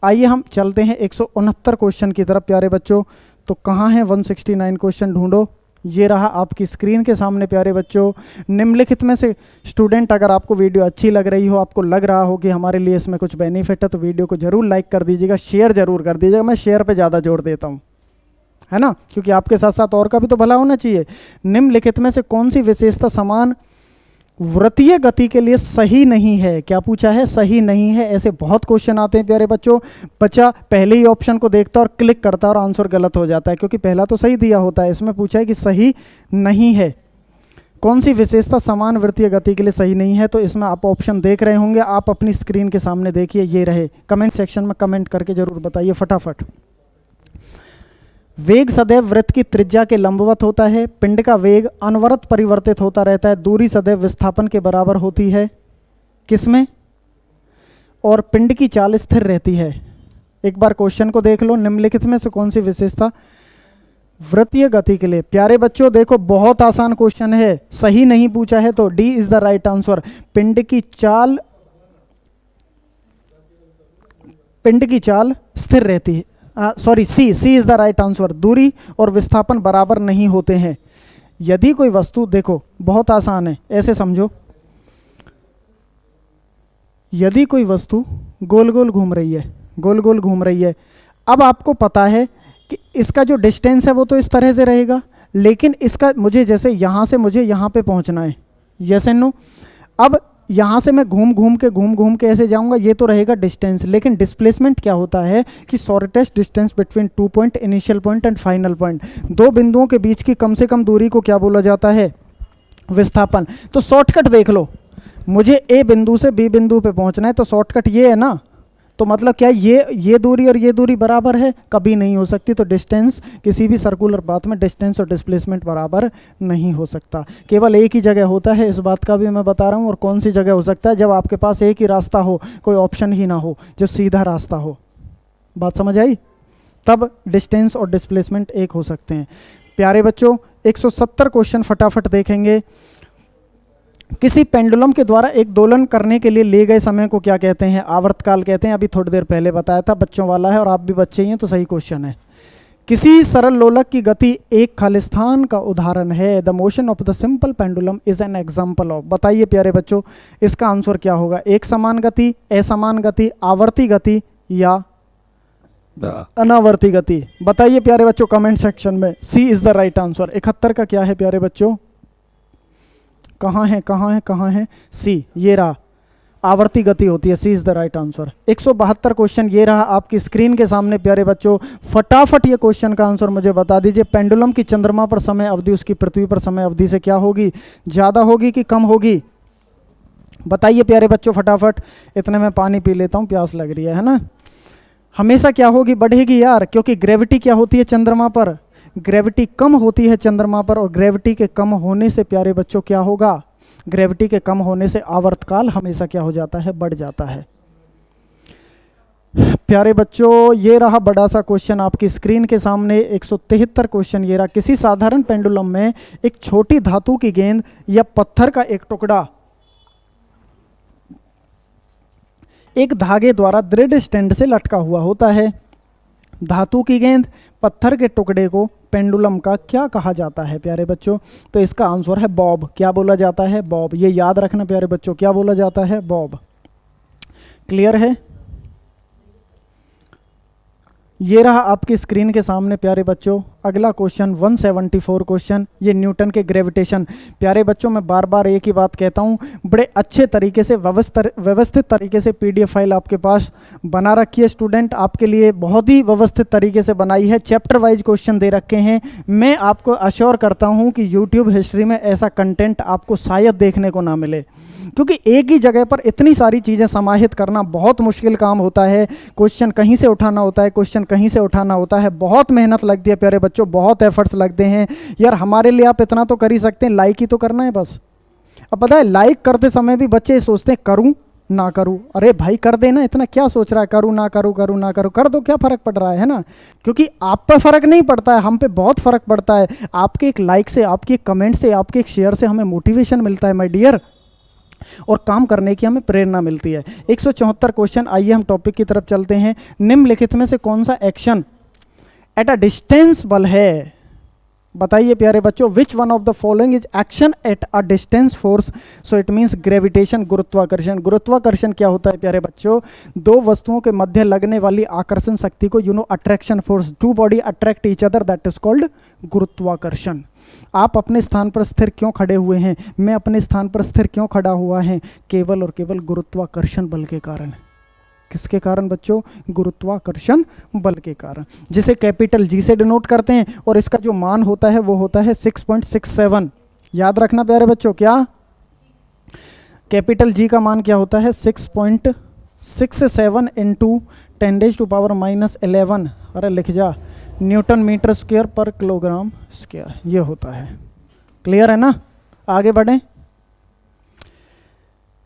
आइए हम चलते हैं 169 क्वेश्चन की तरफ प्यारे बच्चों। तो कहाँ है 169 क्वेश्चन, ढूंढो। ये रहा आपकी स्क्रीन के सामने प्यारे बच्चों। निम्नलिखित में से स्टूडेंट, अगर आपको वीडियो अच्छी लग रही हो, आपको लग रहा हो कि हमारे लिए इसमें कुछ बेनिफिट है, तो वीडियो को जरूर लाइक कर दीजिएगा, शेयर जरूर कर दीजिएगा। मैं शेयर पे ज़्यादा जोर देता हूँ, है ना, क्योंकि आपके साथ साथ और का भी तो भला होना चाहिए। निम्नलिखित में से कौन सी विशेषता समान वृत्तीय गति के लिए सही नहीं है? क्या पूछा है, सही नहीं है। ऐसे बहुत क्वेश्चन आते हैं प्यारे बच्चों। बच्चा पहले ही ऑप्शन को देखता है और क्लिक करता है और आंसर गलत हो जाता है, क्योंकि पहला तो सही दिया होता है। इसमें पूछा है कि सही नहीं है, कौन सी विशेषता समान वृत्तीय गति के लिए सही नहीं है। तो इसमें आप ऑप्शन देख रहे होंगे, आप अपनी स्क्रीन के सामने देखिए, ये रहे। कमेंट सेक्शन में कमेंट करके जरूर बताइए फटाफट। वेग सदैव वृत्त की त्रिज्या के लंबवत होता है। पिंड का वेग अनवरत परिवर्तित होता रहता है। दूरी सदैव विस्थापन के बराबर होती है, किसमें? और पिंड की चाल स्थिर रहती है। एक बार क्वेश्चन को देख लो, निम्नलिखित में से कौन सी विशेषता वृत्तीय गति के लिए? प्यारे बच्चों देखो, बहुत आसान क्वेश्चन है, सही नहीं पूछा है, तो D is the right answer. पिंड की चाल स्थिर रहती है। Sorry, C is the right answer. दूरी और विस्थापन बराबर नहीं होते हैं। यदि कोई वस्तु, देखो बहुत आसान है, ऐसे समझो, यदि कोई वस्तु गोल गोल घूम रही है, अब आपको पता है कि इसका जो डिस्टेंस है वो तो इस तरह से रहेगा, लेकिन इसका मुझे जैसे यहाँ से मुझे यहाँ पे पहुँचना है, यस एंड नो। अब यहाँ से मैं घूम घूम के ऐसे जाऊँगा, ये तो रहेगा डिस्टेंस, लेकिन डिस्प्लेसमेंट क्या होता है कि shortest distance between 2 point, initial point and final point, दो बिंदुओं के बीच की कम से कम दूरी को क्या बोला जाता है? विस्थापन। तो शॉर्टकट देख लो, मुझे ए बिंदु से बी बिंदु पे पहुँचना है, तो शॉर्टकट ये है ना। तो मतलब क्या ये दूरी और ये दूरी बराबर है? कभी नहीं हो सकती। तो डिस्टेंस, किसी भी सर्कुलर पाथ में डिस्टेंस और डिस्प्लेसमेंट बराबर नहीं हो सकता। केवल एक ही जगह होता है, इस बात का भी मैं बता रहा हूँ। और कौन सी जगह हो सकता है? जब आपके पास एक ही रास्ता हो, कोई ऑप्शन ही ना हो, जब सीधा रास्ता हो। बात समझ आई? तब डिस्टेंस और डिस्प्लेसमेंट एक हो सकते हैं। प्यारे बच्चों 170 क्वेश्चन फटाफट देखेंगे। किसी पेंडुलम के द्वारा एक दोलन करने के लिए लिए गए समय को क्या कहते हैं? आवर्तकाल कहते हैं। अभी थोड़ी देर पहले बताया था, बच्चों वाला है और आप भी बच्चे ही हैं तो सही क्वेश्चन है। किसी सरल लोलक की गति एक खालिस्तान का उदाहरण है। The motion of the simple pendulum is an example of. बताइए प्यारे बच्चों इसका आंसर क्या होगा? एक समान गति, असमान गति, आवर्ती गति या अनावर्ती गति? बताइए प्यारे बच्चों कमेंट सेक्शन में। सी इज द राइट आंसर। 71 का क्या है प्यारे बच्चों? कहाँ है कहाँ है कहाँ है? सी, ये रहा, आवर्ती गति होती है। C is the right answer. 172 question ये रहा आपकी स्क्रीन के सामने प्यारे बच्चों। फटाफट ये क्वेश्चन का आंसर मुझे बता दीजिए। पेंडुलम की चंद्रमा पर समय अवधि उसकी पृथ्वी पर समय अवधि से क्या होगी? ज़्यादा होगी कि कम होगी? बताइए प्यारे बच्चों फटाफट। इतने में पानी पी लेता हूँ, प्यास लग रही है ना। हमेशा क्या होगी? बढ़ेगी यार, क्योंकि ग्रेविटी क्या होती है चंद्रमा पर? ग्रेविटी कम होती है चंद्रमा पर, और ग्रेविटी के कम होने से प्यारे बच्चों क्या होगा? ग्रेविटी के कम होने से आवर्तकाल हमेशा क्या हो जाता है? बढ़ जाता है। प्यारे बच्चों ये रहा बड़ा सा क्वेश्चन आपकी स्क्रीन के सामने। 173 क्वेश्चन ये रहा। किसी साधारण पेंडुलम में एक छोटी धातु की गेंद या पत्थर का एक टुकड़ा एक धागे द्वारा दृढ़ स्टैंड से लटका हुआ होता है। धातु की गेंद, पत्थर के टुकड़े को पेंडुलम का क्या कहा जाता है प्यारे बच्चों? तो इसका आंसर है बॉब। क्या बोला जाता है? बॉब। ये याद रखना प्यारे बच्चों, क्या बोला जाता है? बॉब। क्लियर है? ये रहा आपकी स्क्रीन के सामने प्यारे बच्चों अगला क्वेश्चन 174 क्वेश्चन। ये न्यूटन के ग्रेविटेशन। प्यारे बच्चों मैं बार बार एक ही बात कहता हूँ, बड़े अच्छे तरीके से व्यवस्थित तरीके से पीडीएफ फाइल आपके पास बना रखी है। स्टूडेंट आपके लिए बहुत ही व्यवस्थित तरीके से बनाई है। चैप्टर वाइज क्वेश्चन दे रखे हैं। मैं आपको अश्योर करता हूँ कि यूट्यूब हिस्ट्री में ऐसा कंटेंट आपको शायद देखने को ना मिले, क्योंकि एक ही जगह पर इतनी सारी चीज़ें समाहित करना बहुत मुश्किल काम होता है। क्वेश्चन कहीं से उठाना होता है, क्वेश्चन कहीं से उठाना होता है, बहुत मेहनत लगती है प्यारे बच्चों, बहुत एफर्ट्स लगते हैं यार। हमारे लिए आप इतना तो कर ही सकते हैं, लाइक ही तो करना है बस। अब पता है लाइक करते समय भी बच्चे सोचते हैं करूं ना करूं। अरे भाई कर देना, इतना क्या सोच रहा है? करूं ना करूं, करूं ना करूं, कर दो, क्या फ़र्क पड़ रहा है ना? क्योंकि आप पे फ़र्क नहीं पड़ता है, हम पे बहुत फ़र्क पड़ता है। आपके एक लाइक से, आपके एक कमेंट से, आपके एक शेयर से हमें मोटिवेशन मिलता है माय डियर, और काम करने की हमें प्रेरणा मिलती है। 174 क्वेश्चन। आइए हम टॉपिक की तरफ चलते हैं। निम्नलिखित में से कौन सा एक्शन एट अ डिस्टेंस बल है? बताइए प्यारे बच्चों, which one of the following is action at a distance force? So it means gravitation, गुरुत्वाकर्षण। गुरुत्वाकर्षण क्या होता है प्यारे बच्चों? दो वस्तुओं के मध्य लगने वाली आकर्षण शक्ति को attraction force, to body attract each other, that is called गुरुत्वाकर्षण। आप अपने स्थान पर स्थिर क्यों खड़े हुए हैं? मैं अपने स्थान पर स्थिर क्यों खड़ा हुआ है? केवल और केवल गुरुत्वाकर्षण बल के कारण। किसके कारण बच्चों? गुरुत्वाकर्षण बल के कारण, जिसे कैपिटल जी से डिनोट करते हैं, और इसका जो मान होता है वो होता है 6.67। याद रखना प्यारे बच्चों, क्या कैपिटल जी का मान क्या होता है? 6.67 इंटू 10⁻⁻11। अरे लिख जा, न्यूटन मीटर स्क्वायर पर किलोग्राम स्क्वायर, ये होता है। क्लियर है ना? आगे बढ़ें।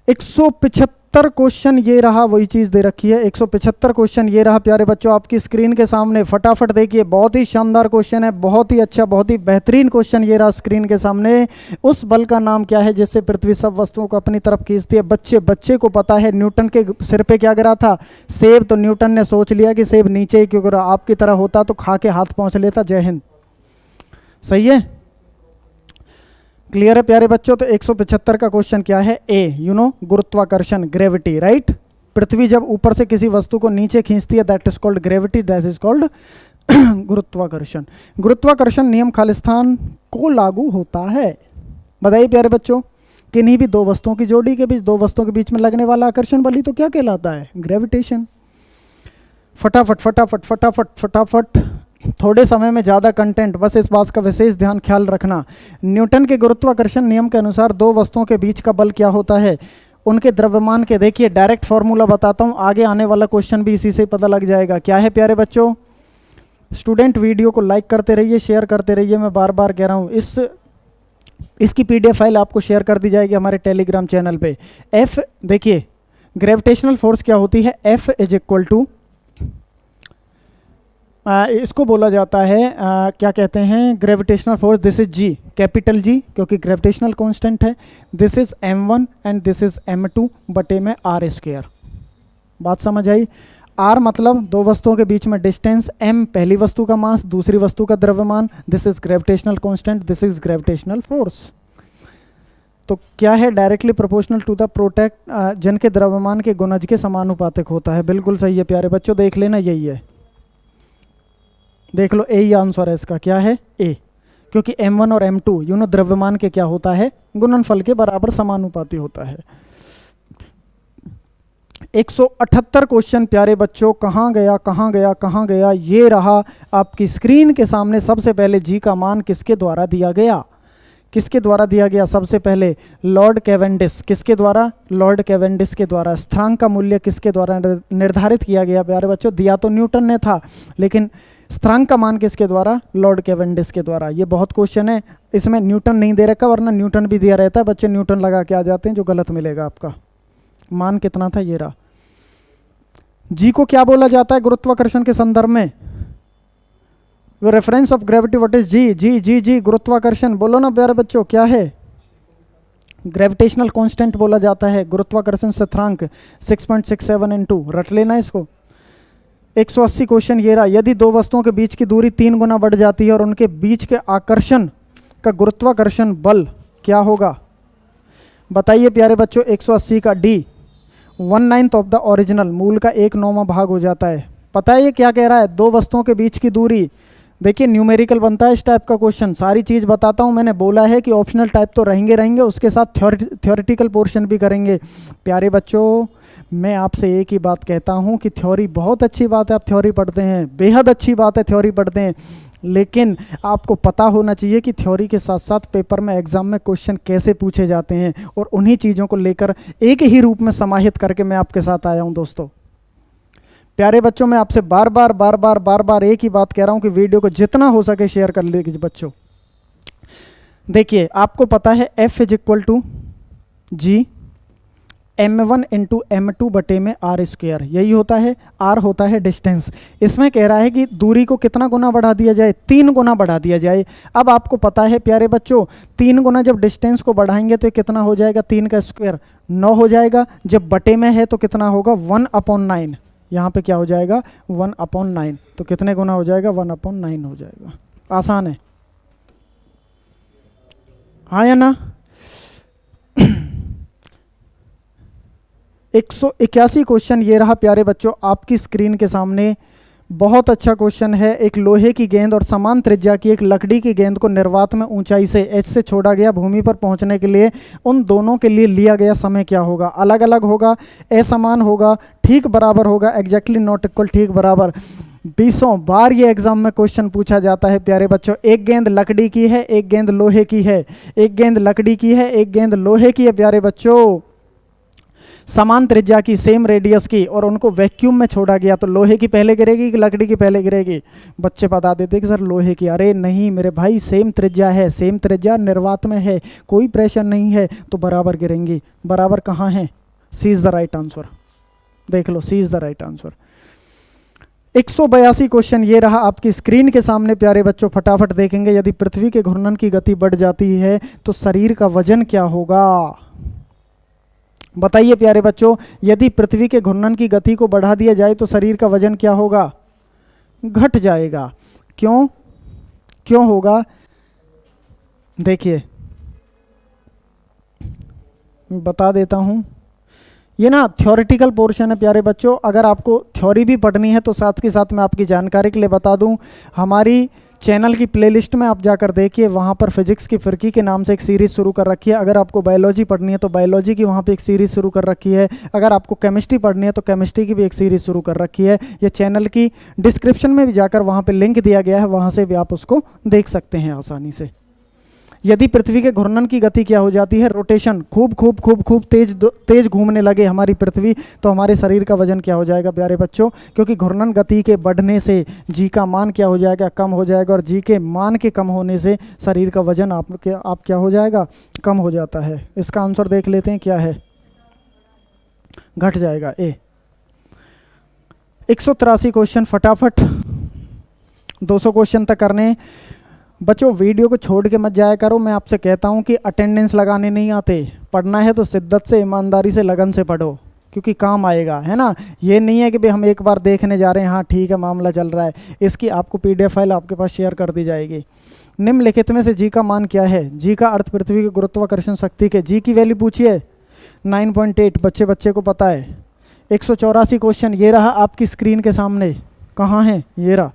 175 क्वेश्चन ये रहा, वही चीज़ दे रखी है। 175 क्वेश्चन ये रहा प्यारे बच्चों आपकी स्क्रीन के सामने। फटाफट देखिए, बहुत ही शानदार क्वेश्चन है, बहुत ही अच्छा, बहुत ही बेहतरीन क्वेश्चन ये रहा स्क्रीन के सामने। उस बल का नाम क्या है जिससे पृथ्वी सब वस्तुओं को अपनी तरफ खींचती है? बच्चे को पता है। न्यूटन के सिर पे क्या गिरा था? सेब। तो न्यूटन ने सोच लिया कि सेब नीचे ही क्यों गिरा, आपकी तरह होता तो खा के हाथ पहुँच लेता। जय हिंद। सही है? क्लियर है प्यारे बच्चों? तो 175 का क्वेश्चन क्या है? ए, गुरुत्वाकर्षण, ग्रेविटी, राइट। पृथ्वी जब ऊपर से किसी वस्तु को नीचे खींचती है, that is called gravity, that is called गुरुत्वाकर्षण। गुरुत्वाकर्षण नियम खालिस्तान को लागू होता है। बताइए प्यारे बच्चों, किन्हीं भी दो वस्तुओं की जोड़ी के बीच, दो वस्तुओं के बीच में लगने वाला आकर्षण बल ही तो क्या कहलाता है? ग्रेविटेशन। फटाफट फटाफट फटाफट फटाफट, थोड़े समय में ज़्यादा कंटेंट, बस इस बात का विशेष ध्यान ख्याल रखना। न्यूटन के गुरुत्वाकर्षण नियम के अनुसार दो वस्तुओं के बीच का बल क्या होता है? उनके द्रव्यमान के, देखिए डायरेक्ट फॉर्मूला बताता हूँ, आगे आने वाला क्वेश्चन भी इसी से पता लग जाएगा। क्या है प्यारे बच्चों? स्टूडेंट वीडियो को लाइक करते रहिए, शेयर करते रहिए, मैं बार बार कह रहा हूँ। इसकी पीडीएफ फाइल आपको शेयर कर दी जाएगी हमारे टेलीग्राम चैनल पे। एफ, देखिए ग्रेविटेशनल फोर्स क्या होती है? एफ इज इक्वल टू इसको बोला जाता है क्या कहते हैं, gravitational force. This is G, capital G, क्योंकि ग्रेविटेशनल कांस्टेंट है। This is m1 and this is m2 बटे में r स्क्वायर। बात समझ आई? r मतलब दो वस्तुओं के बीच में डिस्टेंस, m पहली वस्तु का मास, दूसरी वस्तु का द्रव्यमान। This is gravitational constant, this is gravitational force. तो क्या है, directly proportional to the product, जन के द्रव्यमान के गुणज के समानुपातिक होता है। बिल्कुल सही है प्यारे बच्चों, देख लेना यही है, देख लो यही आंसर है इसका। क्या है? ए, क्योंकि m1 और m2 यूनो द्रव्यमान के क्या होता है, गुणनफल के बराबर समानुपाती होता है। 178 क्वेश्चन प्यारे बच्चों, कहाँ गया कहाँ गया कहाँ गया, ये रहा आपकी स्क्रीन के सामने। सबसे पहले जी का मान किसके द्वारा दिया गया, किसके द्वारा दिया गया? सबसे पहले लॉर्ड कैवेंडिश। किसके द्वारा? लॉर्ड कैवेंडिश के द्वारा। स्थिरांक का मूल्य किसके द्वारा निर्धारित किया गया प्यारे बच्चों? दिया तो न्यूटन ने था, लेकिन स्थिरांक का मान किसके द्वारा? लॉर्ड कैवेंडिश के द्वारा। ये बहुत क्वेश्चन है, इसमें न्यूटन नहीं दे रखा, वरना न्यूटन भी दिया रहता है, बच्चे न्यूटन लगा के आ जाते हैं, जो गलत मिलेगा आपका। मान कितना था, ये रहा। जी को क्या बोला जाता है गुरुत्वाकर्षण के संदर्भ में? Reference of gravity what is G? G G G, गुरुत्वाकर्षण। बोलो ना प्यारे बच्चों, क्या है? ग्रेविटेशनल कांस्टेंट बोला जाता है, गुरुत्वाकर्षण स्थिरांक 6.67 इनटू, रट लेना इसको। 180 क्वेश्चन ये रहा, यदि दो वस्तुओं के बीच की दूरी 3 गुना बढ़ जाती है और उनके बीच के आकर्षण का गुरुत्वाकर्षण बल क्या होगा? बताइए प्यारे बच्चों। 180 का डी 1/9 ऑफ द ओरिजिनल, मूल का 1/9वां भाग हो जाता है। पता है ये क्या कह रहा है? दो वस्तुओं के बीच की दूरी। देखिए न्यूमेरिकल बनता है इस टाइप का क्वेश्चन, सारी चीज़ बताता हूँ। मैंने बोला है कि ऑप्शनल टाइप तो रहेंगे, उसके साथ थ्योरेटिकल पोर्शन भी करेंगे। प्यारे बच्चों, मैं आपसे एक ही बात कहता हूँ कि थ्योरी बहुत अच्छी बात है, आप थ्योरी पढ़ते हैं, बेहद अच्छी बात है थ्योरी पढ़ते हैं, लेकिन आपको पता होना चाहिए कि थ्योरी के साथ साथ पेपर में, एग्जाम में क्वेश्चन कैसे पूछे जाते हैं, और उन्हीं चीज़ों को लेकर एक ही रूप में समाहित करके मैं आपके साथ आया हूँ दोस्तों। प्यारे बच्चों, मैं आपसे बार बार एक ही बात कह रहा हूं कि वीडियो को जितना हो सके शेयर कर लीजिए बच्चों। देखिए आपको पता है F is equal to G m1 into m2 बटे में r स्क्वायर, यही होता है। r होता है डिस्टेंस। इसमें कह रहा है कि दूरी को कितना गुना बढ़ा दिया जाए? 3 गुना बढ़ा दिया जाए। अब आपको पता है प्यारे बच्चों, 3 गुना जब डिस्टेंस को बढ़ाएंगे तो कितना हो जाएगा? 3 का स्क्वायर 9 हो जाएगा। जब बटे में है तो कितना होगा? 1/9। यहाँ पे क्या हो जाएगा? 1/9। तो कितने गुना हो जाएगा? 1/9 हो जाएगा। आसान है, हाँ या ना? 181 क्वेश्चन ये रहा प्यारे बच्चों आपकी स्क्रीन के सामने। बहुत अच्छा क्वेश्चन है। एक लोहे की गेंद और समान त्रिज्या की एक लकड़ी की गेंद को निर्वात में ऊंचाई से h से छोड़ा गया। भूमि पर पहुंचने के लिए उन दोनों के लिए लिया गया समय क्या होगा? अलग अलग होगा, असमान होगा, ठीक बराबर होगा, एग्जैक्टली नॉट इक्वल, ठीक बराबर। 20 बार ये एग्जाम में क्वेश्चन पूछा जाता है प्यारे बच्चों। एक गेंद लकड़ी की है, एक गेंद लोहे की है, एक गेंद लकड़ी की है, एक गेंद लोहे की है प्यारे बच्चों, समान त्रिज्या की, सेम रेडियस की, और उनको वैक्यूम में छोड़ा गया। तो लोहे की पहले गिरेगी कि लकड़ी की पहले गिरेगी? बच्चे बता देते कि सर लोहे की। अरे नहीं मेरे भाई, सेम त्रिज्या है, सेम त्रिज्या निर्वात में है, कोई प्रेशर नहीं है, तो बराबर गिरेंगी। बराबर कहाँ है? C is the right answer. देख लो, C is the right answer. 182 question ये रहा आपकी स्क्रीन के सामने प्यारे बच्चों, फटाफट देखेंगे। यदि पृथ्वी के घूर्णन की गति बढ़ जाती है तो शरीर का वजन क्या होगा? बताइए प्यारे बच्चों, यदि पृथ्वी के घूर्णन की गति को बढ़ा दिया जाए तो शरीर का वजन क्या होगा? घट जाएगा। क्यों? क्यों होगा? देखिए बता देता हूं। ये ना थ्योरेटिकल पोर्शन है प्यारे बच्चों। अगर आपको थ्योरी भी पढ़नी है तो साथ के साथ मैं आपकी जानकारी के लिए बता दूं, हमारी चैनल की प्लेलिस्ट में आप जाकर देखिए, वहाँ पर फिजिक्स की फिरकी के नाम से एक सीरीज़ शुरू कर रखी है। अगर आपको बायोलॉजी पढ़नी है तो बायोलॉजी की वहाँ पे एक सीरीज़ शुरू कर रखी है। अगर आपको केमिस्ट्री पढ़नी है तो केमिस्ट्री की भी एक सीरीज़ शुरू कर रखी है। ये चैनल की डिस्क्रिप्शन में भी जाकर वहाँ पे लिंक दिया गया है, वहाँ से भी आप उसको देख सकते हैं आसानी से। यदि पृथ्वी के घूर्णन की गति क्या हो जाती है? रोटेशन, खूब खूब खूब खूब तेज घूमने लगे हमारी पृथ्वी, तो हमारे शरीर का वजन क्या हो जाएगा प्यारे बच्चों? क्योंकि घूर्णन गति के बढ़ने से जी का मान क्या हो जाएगा? कम हो जाएगा, और जी के मान के कम होने से शरीर का वजन आप क्या हो जाएगा? कम हो जाता है। इसका आंसर देख लेते हैं क्या है? घट जाएगा, ए। 183 क्वेश्चन फटाफट 200 क्वेश्चन तक करने हैं। बच्चों वीडियो को छोड़ के मत जाया करो। मैं आपसे कहता हूँ कि अटेंडेंस लगाने नहीं आते, पढ़ना है तो शिद्दत से, ईमानदारी से, लगन से पढ़ो, क्योंकि काम आएगा, है ना। ये नहीं है कि भाई हम एक बार देखने जा रहे हैं, हाँ ठीक है मामला चल रहा है। इसकी आपको PDF फाइल आपके पास शेयर कर दी जाएगी। निम्नलिखित में से जी का मान क्या है? जी का अर्थ पृथ्वी की गुरुत्वाकर्षण शक्ति के, जी की वैल्यू पूछिए 9.8, बच्चे को पता है। 184 क्वेश्चन ये रहा आपकी स्क्रीन के सामने, कहाँ है ये रहा।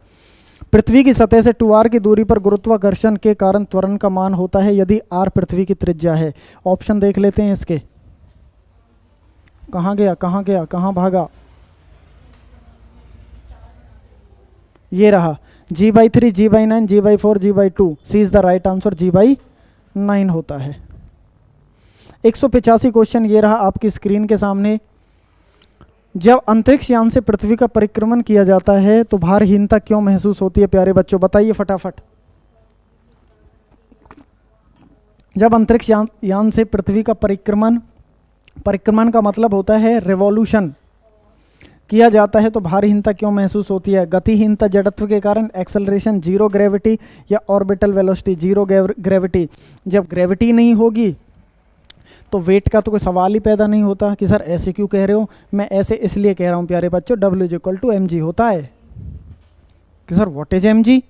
पृथ्वी की सतह से 2r की दूरी पर गुरुत्वाकर्षण के कारण त्वरण का मान होता है यदि r पृथ्वी की त्रिज्या है। ऑप्शन देख लेते हैं इसके। कहाँ गया, कहाँ भागा? ये रहा G/3, G/9, G/4, G/2। C is the right answer, G/9 होता है। 185 क्वेश्चन ये रहा आपकी स्क्रीन के सामने। जब अंतरिक्ष यान से पृथ्वी का परिक्रमण किया जाता है तो भारहीनता क्यों महसूस होती है? प्यारे बच्चों बताइए फटाफट। जब अंतरिक्ष यान से पृथ्वी का परिक्रमण का मतलब होता है रिवॉल्यूशन, किया जाता है तो भारहीनता क्यों महसूस होती है? गतिहीनता जड़त्व के कारण, एक्सेलरेशन, जीरो ग्रेविटी या ऑर्बिटल वेलोसिटी? Zero gravity. जब ग्रेविटी नहीं होगी तो वेट का तो कोई सवाल ही पैदा नहीं होता कि सर ऐसे क्यों कह रहे हो। मैं ऐसे इसलिए कह रहा हूँ प्यारे बच्चों, W=mg होता है कि sir what is mg?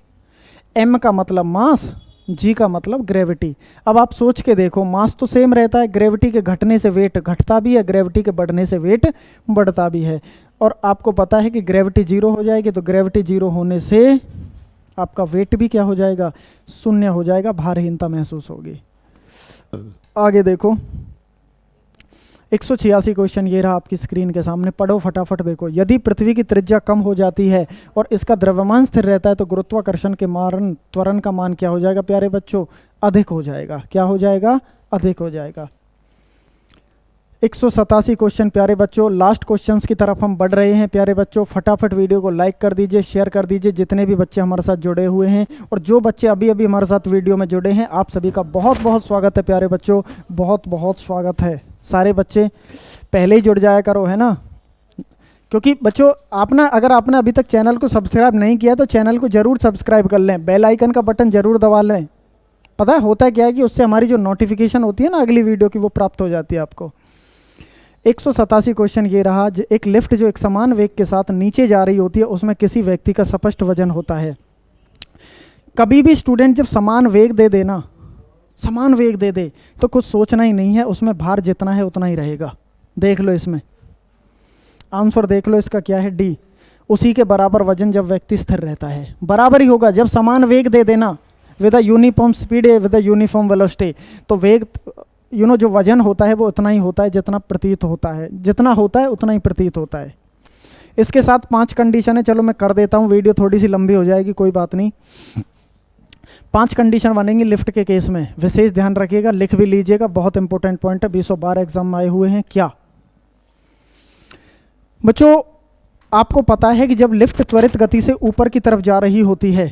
m का मतलब मास, g का मतलब ग्रेविटी। अब आप सोच के देखो, मास तो सेम रहता है, ग्रेविटी के घटने से वेट घटता भी है, ग्रेविटी के बढ़ने से वेट बढ़ता भी है। और आपको पता है कि ग्रेविटी 0 हो जाएगी, तो ग्रेविटी 0 होने से आपका वेट भी क्या हो जाएगा? शून्य हो जाएगा, भारहीनता महसूस होगी। आगे देखो 186 क्वेश्चन ये रहा आपकी स्क्रीन के सामने, पढ़ो फटाफट देखो। यदि पृथ्वी की त्रिज्या कम हो जाती है और इसका द्रव्यमान स्थिर रहता है तो गुरुत्वाकर्षण के कारण त्वरण का मान क्या हो जाएगा प्यारे बच्चों? अधिक हो जाएगा। क्या हो जाएगा? अधिक हो जाएगा। 187 क्वेश्चन प्यारे बच्चों, लास्ट क्वेश्चंस की तरफ हम बढ़ रहे हैं प्यारे बच्चों। फटाफट वीडियो को लाइक कर दीजिए, शेयर कर दीजिए, जितने भी बच्चे हमारे साथ जुड़े हुए हैं, और जो बच्चे अभी अभी हमारे साथ वीडियो में जुड़े हैं, आप सभी का बहुत बहुत स्वागत है प्यारे बच्चों, बहुत बहुत स्वागत है। सारे बच्चे पहले ही जुड़ जाया करो, है ना, क्योंकि बच्चों अगर आपने अभी तक चैनल को सब्सक्राइब नहीं किया तो चैनल को जरूर सब्सक्राइब कर लें, बेल आइकन का बटन जरूर दबा लें। पता है होता क्या है कि उससे हमारी जो नोटिफिकेशन होती है ना अगली वीडियो की, वो प्राप्त हो जाती है आपको। 187 क्वेश्चन ये रहा, एक लिफ्ट जो एक समान वेग के साथ नीचे जा रही होती है उसमें किसी व्यक्ति का स्पष्ट वजन होता है। कभी भी स्टूडेंट जब समान वेग दे देना, समान वेग दे दे तो कुछ सोचना ही नहीं है, उसमें भार जितना है उतना ही रहेगा। देख लो इसमें आंसर, देख लो इसका क्या है, डी। उसी के बराबर वजन जब व्यक्ति स्थिर रहता है, बराबर ही होगा जब समान वेग दे देना, with a uniform speed with a uniform velocity, तो वेग जो वजन होता है वो उतना ही होता है जितना प्रतीत होता है, जितना होता है उतना ही प्रतीत होता है। इसके साथ 5 कंडीशन है, चलो मैं कर देता हूँ, वीडियो थोड़ी सी लंबी हो जाएगी, कोई बात नहीं। 5 कंडीशन बनेंगी लिफ्ट के केस में, विशेष ध्यान रखिएगा, लिख भी लीजिएगा, बहुत इंपॉर्टेंट पॉइंट है, 2012 एग्जाम में आए हुए हैं। क्या बच्चों आपको पता है कि जब लिफ्ट त्वरित गति से ऊपर की तरफ जा रही होती है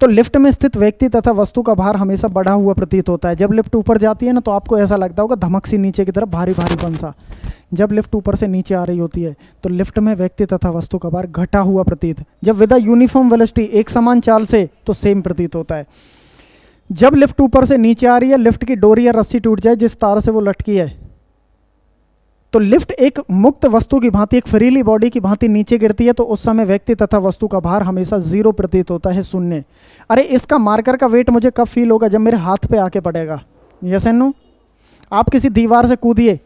तो लिफ्ट में स्थित व्यक्ति तथा वस्तु का भार हमेशा बढ़ा हुआ प्रतीत होता है। जब लिफ्ट ऊपर जाती है ना तो आपको ऐसा लगता होगा धमक सी नीचे की तरफ भारी भारी पंसा। जब लिफ्ट ऊपर से नीचे आ रही होती है तो लिफ्ट में व्यक्ति तथा वस्तु का भार घटा हुआ प्रतीत, जब विद यूनिफॉर्म वेलोसिटी एक समान चाल से, तो सेम प्रतीत होता है। जब लिफ्ट ऊपर से नीचे आ रही है, लिफ्ट की डोरी या रस्सी टूट जाए जिस तार से वो लटकी है, तो लिफ्ट एक मुक्त वस्तु की भांति, एक फ्रीली बॉडी की भांति नीचे गिरती है, तो उस समय व्यक्ति तथा वस्तु का भार हमेशा 0 प्रतीत होता है, शून्य। अरे इसका मार्कर का वेट मुझे कब फील होगा? जब मेरे हाथ पे आके पड़ेगा। Yes and no? आप किसी दीवार से कूदिए,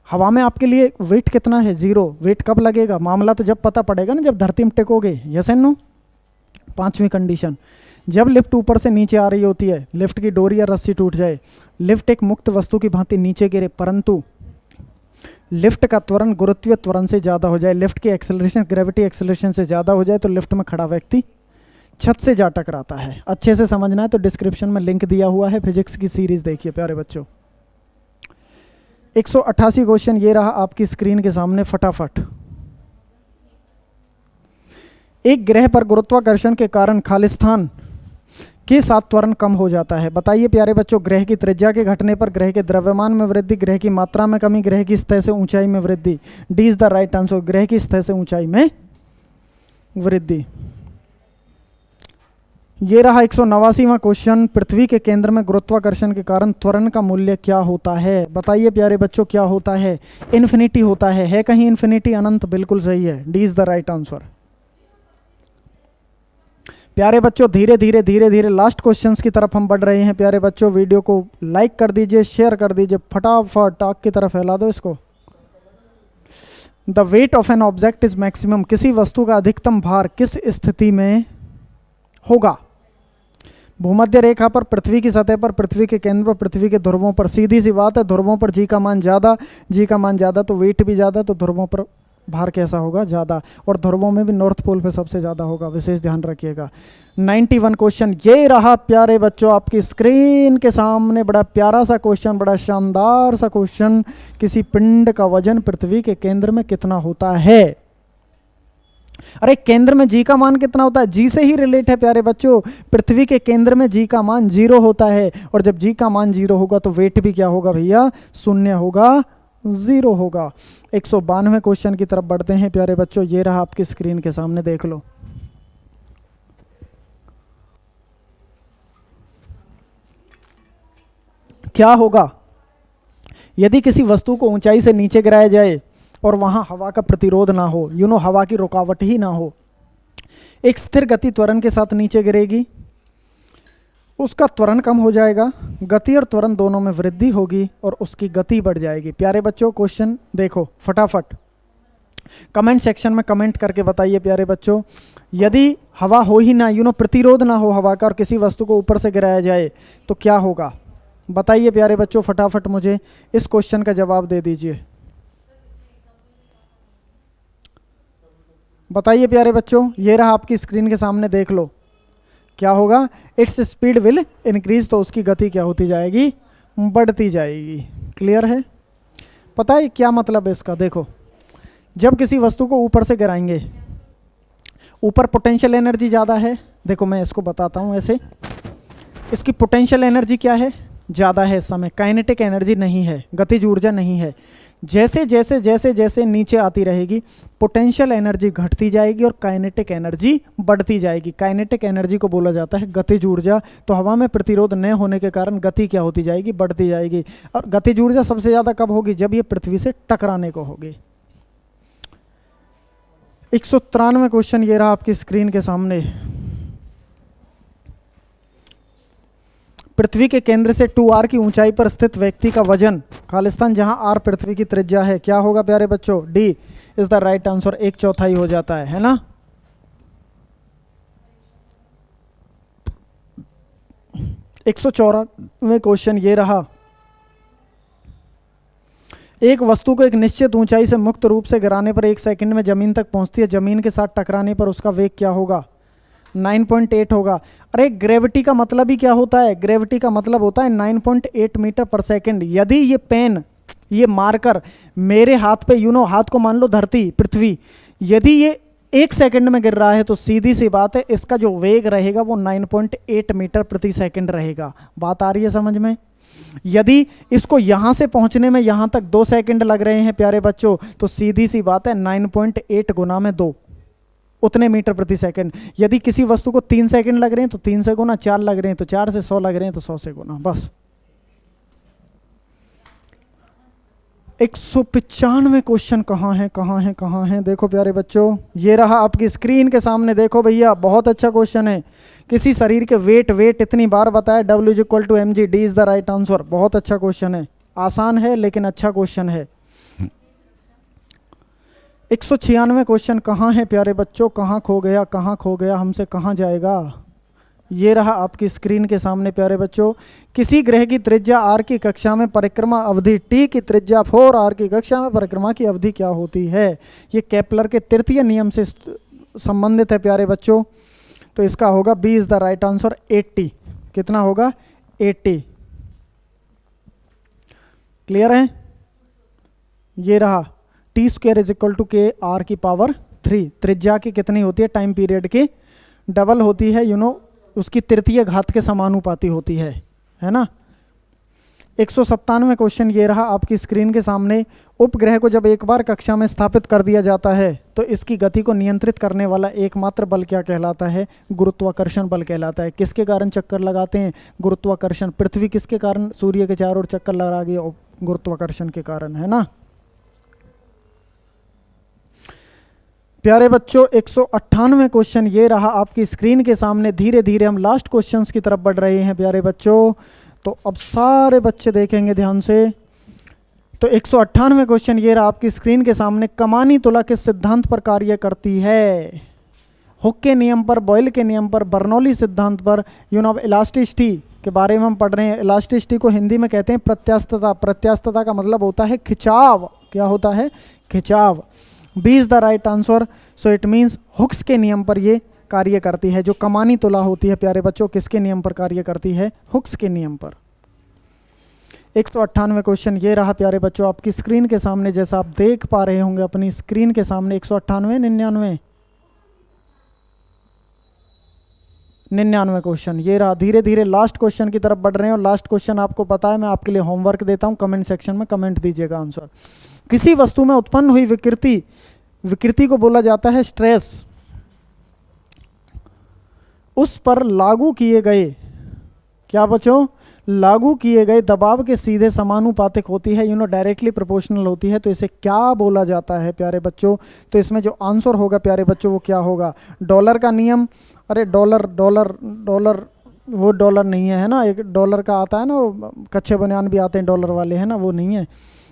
हवा में आपके लिए वेट कितना है? 0। वेट कब लगेगा? मामला तो जब पता पड़ेगा ना, जब धरती में टिकोगे। Yes and no? 5वीं कंडीशन, जब लिफ्ट ऊपर से नीचे आ रही होती है, लिफ्ट की डोरी या रस्सी टूट जाए, लिफ्ट एक मुक्त वस्तु की भांति नीचे गिरे, परंतु लिफ्ट का त्वरण गुरुत्वीय त्वरण से ज़्यादा हो जाए, लिफ्ट की एक्सेलरेशन ग्रेविटी एक्सेलरेशन से ज़्यादा हो जाए, तो लिफ्ट में खड़ा व्यक्ति छत से जा टकराता है। अच्छे से समझना है तो डिस्क्रिप्शन में लिंक दिया हुआ है, फिजिक्स की सीरीज देखिए प्यारे बच्चों। 188 क्वेश्चन ये रहा आपकी स्क्रीन के सामने, फटाफट। एक ग्रह पर गुरुत्वाकर्षण के कारण खालिस्तान के साथ त्वरण कम हो जाता है। बताइए प्यारे बच्चों, ग्रह की त्रिज्या के घटने पर ग्रह के द्रव्यमान में वृद्धि, ग्रह की मात्रा में कमी, ग्रह की सतह से ऊंचाई में वृद्धि। D is the right answer, ग्रह की सतह से ऊंचाई में वृद्धि। ये रहा 189वां क्वेश्चन, पृथ्वी के केंद्र में गुरुत्वाकर्षण के कारण त्वरण का मूल्य क्या होता है? बताइए प्यारे बच्चों क्या होता है? इन्फिनिटी होता है कहीं इन्फिनिटी? अनंत, बिल्कुल सही है, D is the right answer. प्यारे बच्चों धीरे धीरे धीरे धीरे लास्ट क्वेश्चंस की तरफ हम बढ़ रहे हैं। प्यारे बच्चों वीडियो को लाइक कर दीजिए, शेयर कर दीजिए, फटाफट आग की तरफ फैला दो इसको। The weight of an object is maximum, किसी वस्तु का अधिकतम भार किस स्थिति में होगा? भूमध्य रेखा पर, पृथ्वी की सतह पर, पृथ्वी के केंद्र पर, पृथ्वी के ध्रुवों पर। सीधी सी बात है, ध्रुवों पर जी का मान ज़्यादा, जी का मान ज़्यादा तो वेट भी ज़्यादा, तो ध्रुवों पर भार कैसा होगा? ज़्यादा। और ध्रुवों में भी नॉर्थ पोल पे सबसे ज़्यादा होगा, विशेष ध्यान रखिएगा। 91 क्वेश्चन ये रहा प्यारे बच्चों आपकी स्क्रीन के सामने, बड़ा प्यारा सा क्वेश्चन, बड़ा शानदार सा क्वेश्चन। किसी पिंड का वजन पृथ्वी के केंद्र में कितना होता है? अरे केंद्र में जी का मान कितना होता है? जी से ही रिलेट है प्यारे बच्चों। पृथ्वी के केंद्र में जी का मान 0 होता है, और जब जी का मान 0 होगा तो वेट भी क्या होगा भैया? 0 होगा, 0 होगा। 192वें क्वेश्चन की तरफ बढ़ते हैं प्यारे बच्चों, ये रहा आपकी स्क्रीन के सामने, देख लो। क्या होगा यदि किसी वस्तु को ऊंचाई से नीचे गिराया जाए और वहां हवा का प्रतिरोध ना हो, हवा की रुकावट ही ना हो, एक स्थिर गति त्वरण के साथ नीचे गिरेगी, उसका त्वरण कम हो जाएगा, गति और त्वरण दोनों में वृद्धि होगी और उसकी गति बढ़ जाएगी। प्यारे बच्चों क्वेश्चन देखो फटाफट, कमेंट सेक्शन में कमेंट करके बताइए प्यारे बच्चों। यदि हवा हो ही ना, प्रतिरोध ना हो हवा का, और किसी वस्तु को ऊपर से गिराया जाए तो क्या होगा? बताइए प्यारे बच्चों, फटाफट मुझे इस क्वेश्चन का जवाब दे दीजिए। बताइए प्यारे बच्चों, ये रहा आपकी स्क्रीन के सामने, देख लो क्या होगा? इट्स स्पीड विल इंक्रीज, तो उसकी गति क्या होती जाएगी? बढ़ती जाएगी। क्लियर है? पता है क्या मतलब है इसका? देखो, जब किसी वस्तु को ऊपर से गिराएंगे, ऊपर पोटेंशियल एनर्जी ज़्यादा है। देखो मैं इसको बताता हूँ ऐसे, इसकी पोटेंशियल एनर्जी क्या है? ज़्यादा है इस समय, काइनेटिक एनर्जी नहीं है, गतिज ऊर्जा नहीं है। जैसे जैसे जैसे जैसे नीचे आती रहेगी, पोटेंशियल एनर्जी घटती जाएगी और काइनेटिक एनर्जी बढ़ती जाएगी। काइनेटिक एनर्जी को बोला जाता है गतिज ऊर्जा। तो हवा में प्रतिरोध न होने के कारण गति क्या होती जाएगी? बढ़ती जाएगी। और गतिज ऊर्जा सबसे ज़्यादा कब होगी? जब ये पृथ्वी से टकराने को होगी। 193वां क्वेश्चन ये रहा आपकी स्क्रीन के सामने, पृथ्वी के केंद्र से 2r की ऊंचाई पर स्थित व्यक्ति का वजन, खालिस्तान जहां r पृथ्वी की त्रिज्या है, क्या होगा प्यारे बच्चों? D is the right answer, 1/4 हो जाता है ना? एक 194वां क्वेश्चन ये रहा, एक वस्तु को एक निश्चित ऊंचाई से मुक्त रूप से गिराने पर 1 सेकंड में जमीन तक पहुंचती है, जमीन के साथ टकराने पर उसका वेग क्या होगा? 9.8 होगा। अरे ग्रेविटी का मतलब ही क्या होता है? ग्रेविटी का मतलब होता है 9.8 मीटर पर सेकंड। यदि ये पेन, ये मार्कर मेरे हाथ पे, हाथ को मान लो धरती, पृथ्वी, यदि ये 1 सेकंड में गिर रहा है तो सीधी सी बात है इसका जो वेग रहेगा वो 9.8 मीटर प्रति सेकंड रहेगा। बात आ रही है समझ में? यदि इसको यहां से पहुंचने में यहां तक 2 सेकंड लग रहे हैं प्यारे बच्चों, तो सीधी सी बात है 9.8 गुना में 2, उतने मीटर प्रति सेकंड। यदि किसी वस्तु को 3 सेकंड लग रहे हैं तो 3 से गुना, 4 लग रहे हैं तो 4 से, 100 लग रहे हैं तो 100 से गुना, बस। 195 क्वेश्चन कहाँ है? देखो प्यारे बच्चों, ये रहा आपकी स्क्रीन के सामने, देखो भैया बहुत अच्छा क्वेश्चन है। किसी शरीर के वेट इतनी बार बताया, W = mg, D is the right answer. बहुत अच्छा क्वेश्चन है, आसान है लेकिन अच्छा क्वेश्चन है। 196 क्वेश्चन कहाँ है प्यारे बच्चों? कहाँ खो गया, हमसे कहाँ जाएगा? ये रहा आपकी स्क्रीन के सामने प्यारे बच्चों, किसी ग्रह की त्रिज्या r की कक्षा में परिक्रमा अवधि t की त्रिज्या 4r की कक्षा में परिक्रमा की अवधि क्या होती है? ये केपलर के तृतीय नियम से संबंधित है प्यारे बच्चों। तो इसका होगा B is the right answer, 80। कितना होगा? 80। क्लियर है? ये रहा t² = kr⁻3। त्रिज्या की कितनी होती है? टाइम पीरियड की डबल होती है, उसकी तृतीय घात के समानुपाती होती है ना? 197 क्वेश्चन ये रहा आपकी स्क्रीन के सामने। उपग्रह को जब एक बार कक्षा में स्थापित कर दिया जाता है तो इसकी गति को नियंत्रित करने वाला एकमात्र बल क्या कहलाता है? गुरुत्वाकर्षण बल कहलाता है। किसके कारण चक्कर लगाते हैं? गुरुत्वाकर्षण। पृथ्वी किसके कारण सूर्य के चारों ओर चक्कर लगा रही है? गुरुत्वाकर्षण के कारण, है ना। प्यारे बच्चों 198 क्वेश्चन ये रहा आपकी स्क्रीन के सामने। धीरे धीरे हम लास्ट क्वेश्चंस की तरफ बढ़ रहे हैं प्यारे बच्चों। तो अब सारे बच्चे देखेंगे ध्यान से। तो 198 क्वेश्चन ये रहा आपकी स्क्रीन के सामने। कमानी तुला किस सिद्धांत पर कार्य करती है? हुक के नियम पर, बॉयल के नियम पर, बर्नौली सिद्धांत पर, इलास्टिसिटी के बारे में हम पढ़ रहे हैं। इलास्टिसिटी को हिंदी में कहते हैं प्रत्यास्थता। प्रत्यास्थता का मतलब होता है खिंचाव। क्या होता है? खिंचाव। B is the right answer. So it means Hooke's के नियम पर ये कार्य करती है। जो कमानी तुला होती है प्यारे बच्चों, किसके नियम पर कार्य करती है? हुक्स के नियम पर। 198 क्वेश्चन ये रहा प्यारे बच्चों आपकी स्क्रीन के सामने। जैसा आप देख पा रहे होंगे अपनी स्क्रीन के सामने 198, 99 क्वेश्चन ये रहा। धीरे धीरे लास्ट क्वेश्चन की तरफ बढ़ रहे हैं। और लास्ट क्वेश्चन आपको पता है, मैं आपके लिए होमवर्क देता हूं, कमेंट सेक्शन में कमेंट दीजिएगा आंसर। किसी वस्तु में उत्पन्न हुई विकृति को बोला जाता है स्ट्रेस। उस पर लागू किए गए, क्या बच्चों? लागू किए गए दबाव के सीधे समानुपातिक होती है, डायरेक्टली प्रोपोर्शनल होती है। तो इसे क्या बोला जाता है प्यारे बच्चों? तो इसमें जो आंसर होगा प्यारे बच्चों वो क्या होगा? डॉलर का नियम। अरे डॉलर वो डॉलर नहीं है ना। एक डॉलर का आता है ना, वो कच्चे बनियान भी आते हैं डॉलर वाले, है ना, वो नहीं है।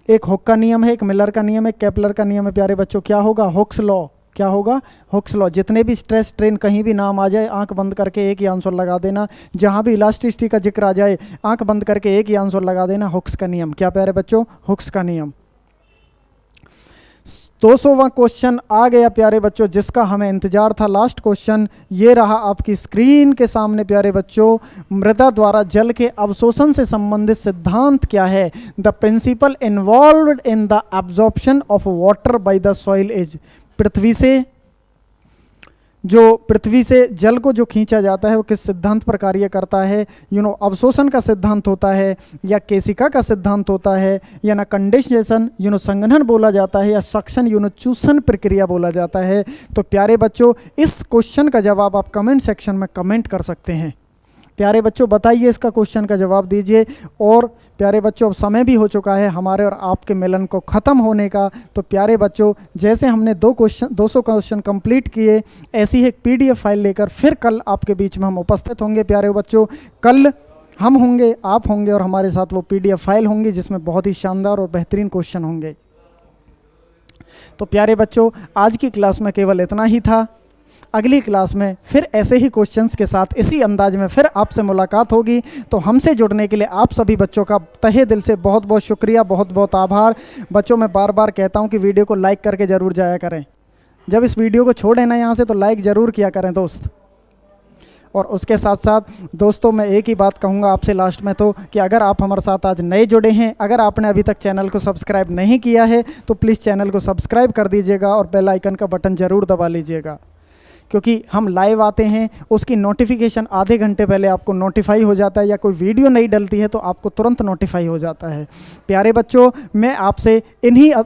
एक हुक का नियम है, एक मिलर का नियम है, केपलर का नियम है प्यारे बच्चों। क्या होगा? Hooke's law. क्या होगा? Hooke's law. जितने भी स्ट्रेस स्ट्रेन कहीं भी नाम आ जाए, आंख बंद करके एक ही आंसर लगा देना। जहां भी इलास्टिसिटी का जिक्र आ जाए, आंख बंद करके एक ही आंसर लगा देना, हुक्स का नियम। क्या प्यारे बच्चों? हुक्स का नियम। 200वां क्वेश्चन आ गया प्यारे बच्चों, जिसका हमें इंतजार था। लास्ट क्वेश्चन ये रहा आपकी स्क्रीन के सामने प्यारे बच्चों। मृदा द्वारा जल के अवशोषण से संबंधित सिद्धांत क्या है? The principle involved in the absorption of water by the soil is. पृथ्वी से जल को जो खींचा जाता है वो किस सिद्धांत पर कार्य करता है? अवशोषण का सिद्धांत होता है, या केशिका का सिद्धांत होता है, या ना कंडेंसेशन संघनन बोला जाता है, या सक्शन चूसन प्रक्रिया बोला जाता है। तो प्यारे बच्चों इस क्वेश्चन का जवाब आप कमेंट सेक्शन में कमेंट कर सकते हैं। प्यारे बच्चों बताइए, इसका क्वेश्चन का जवाब दीजिए। और प्यारे बच्चों अब समय भी हो चुका है हमारे और आपके मिलन को ख़त्म होने का। तो प्यारे बच्चों जैसे हमने 200 क्वेश्चन कंप्लीट किए, ऐसी ही एक PDF फाइल लेकर फिर कल आपके बीच में हम उपस्थित होंगे। प्यारे बच्चों कल हम होंगे, आप होंगे और हमारे साथ वो PDF फाइल होंगी जिसमें बहुत ही शानदार और बेहतरीन क्वेश्चन होंगे। तो प्यारे बच्चों आज की क्लास में केवल इतना ही था। अगली क्लास में फिर ऐसे ही क्वेश्चंस के साथ इसी अंदाज में फिर आपसे मुलाकात होगी। तो हमसे जुड़ने के लिए आप सभी बच्चों का तहे दिल से बहुत बहुत शुक्रिया, बहुत बहुत आभार। बच्चों मैं बार बार कहता हूं कि वीडियो को लाइक करके ज़रूर जाया करें। जब इस वीडियो को छोड़ें ना यहाँ से तो लाइक ज़रूर किया करें दोस्त। और उसके साथ साथ दोस्तों मैं एक ही बात कहूँगा आपसे लास्ट में तो, कि अगर आप हमारे साथ आज नए जुड़े हैं, अगर आपने अभी तक चैनल को सब्सक्राइब नहीं किया है तो प्लीज़ चैनल को सब्सक्राइब कर दीजिएगा और बेल आइकन का बटन ज़रूर दबा लीजिएगा, क्योंकि हम लाइव आते हैं उसकी नोटिफिकेशन आधे घंटे पहले आपको नोटिफाई हो जाता है, या कोई वीडियो नहीं डलती है तो आपको तुरंत नोटिफाई हो जाता है। प्यारे बच्चों मैं आपसे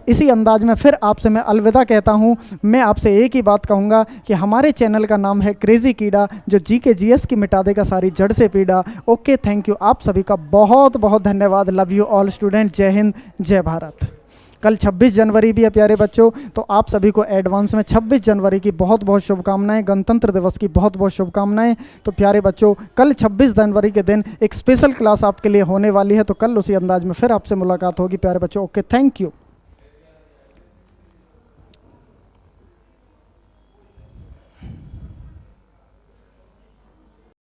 इसी अंदाज में फिर आपसे मैं अलविदा कहता हूं। मैं आपसे एक ही बात कहूंगा कि हमारे चैनल का नाम है क्रेजी कीड़ा, जो GK GS की मिटा देगा सारी जड़ से पीड़ा। Okay, thank you. आप सभी का बहुत बहुत धन्यवाद। Love you all student. जय हिंद, जय भारत। कल 26 जनवरी भी है प्यारे बच्चों, तो आप सभी को एडवांस में 26 जनवरी की बहुत बहुत शुभकामनाएं, गणतंत्र दिवस की बहुत बहुत शुभकामनाएं। तो प्यारे बच्चों कल 26 जनवरी के दिन एक स्पेशल क्लास आपके लिए होने वाली है, तो कल उसी अंदाज में फिर आपसे मुलाकात होगी प्यारे बच्चों। Okay, thank you.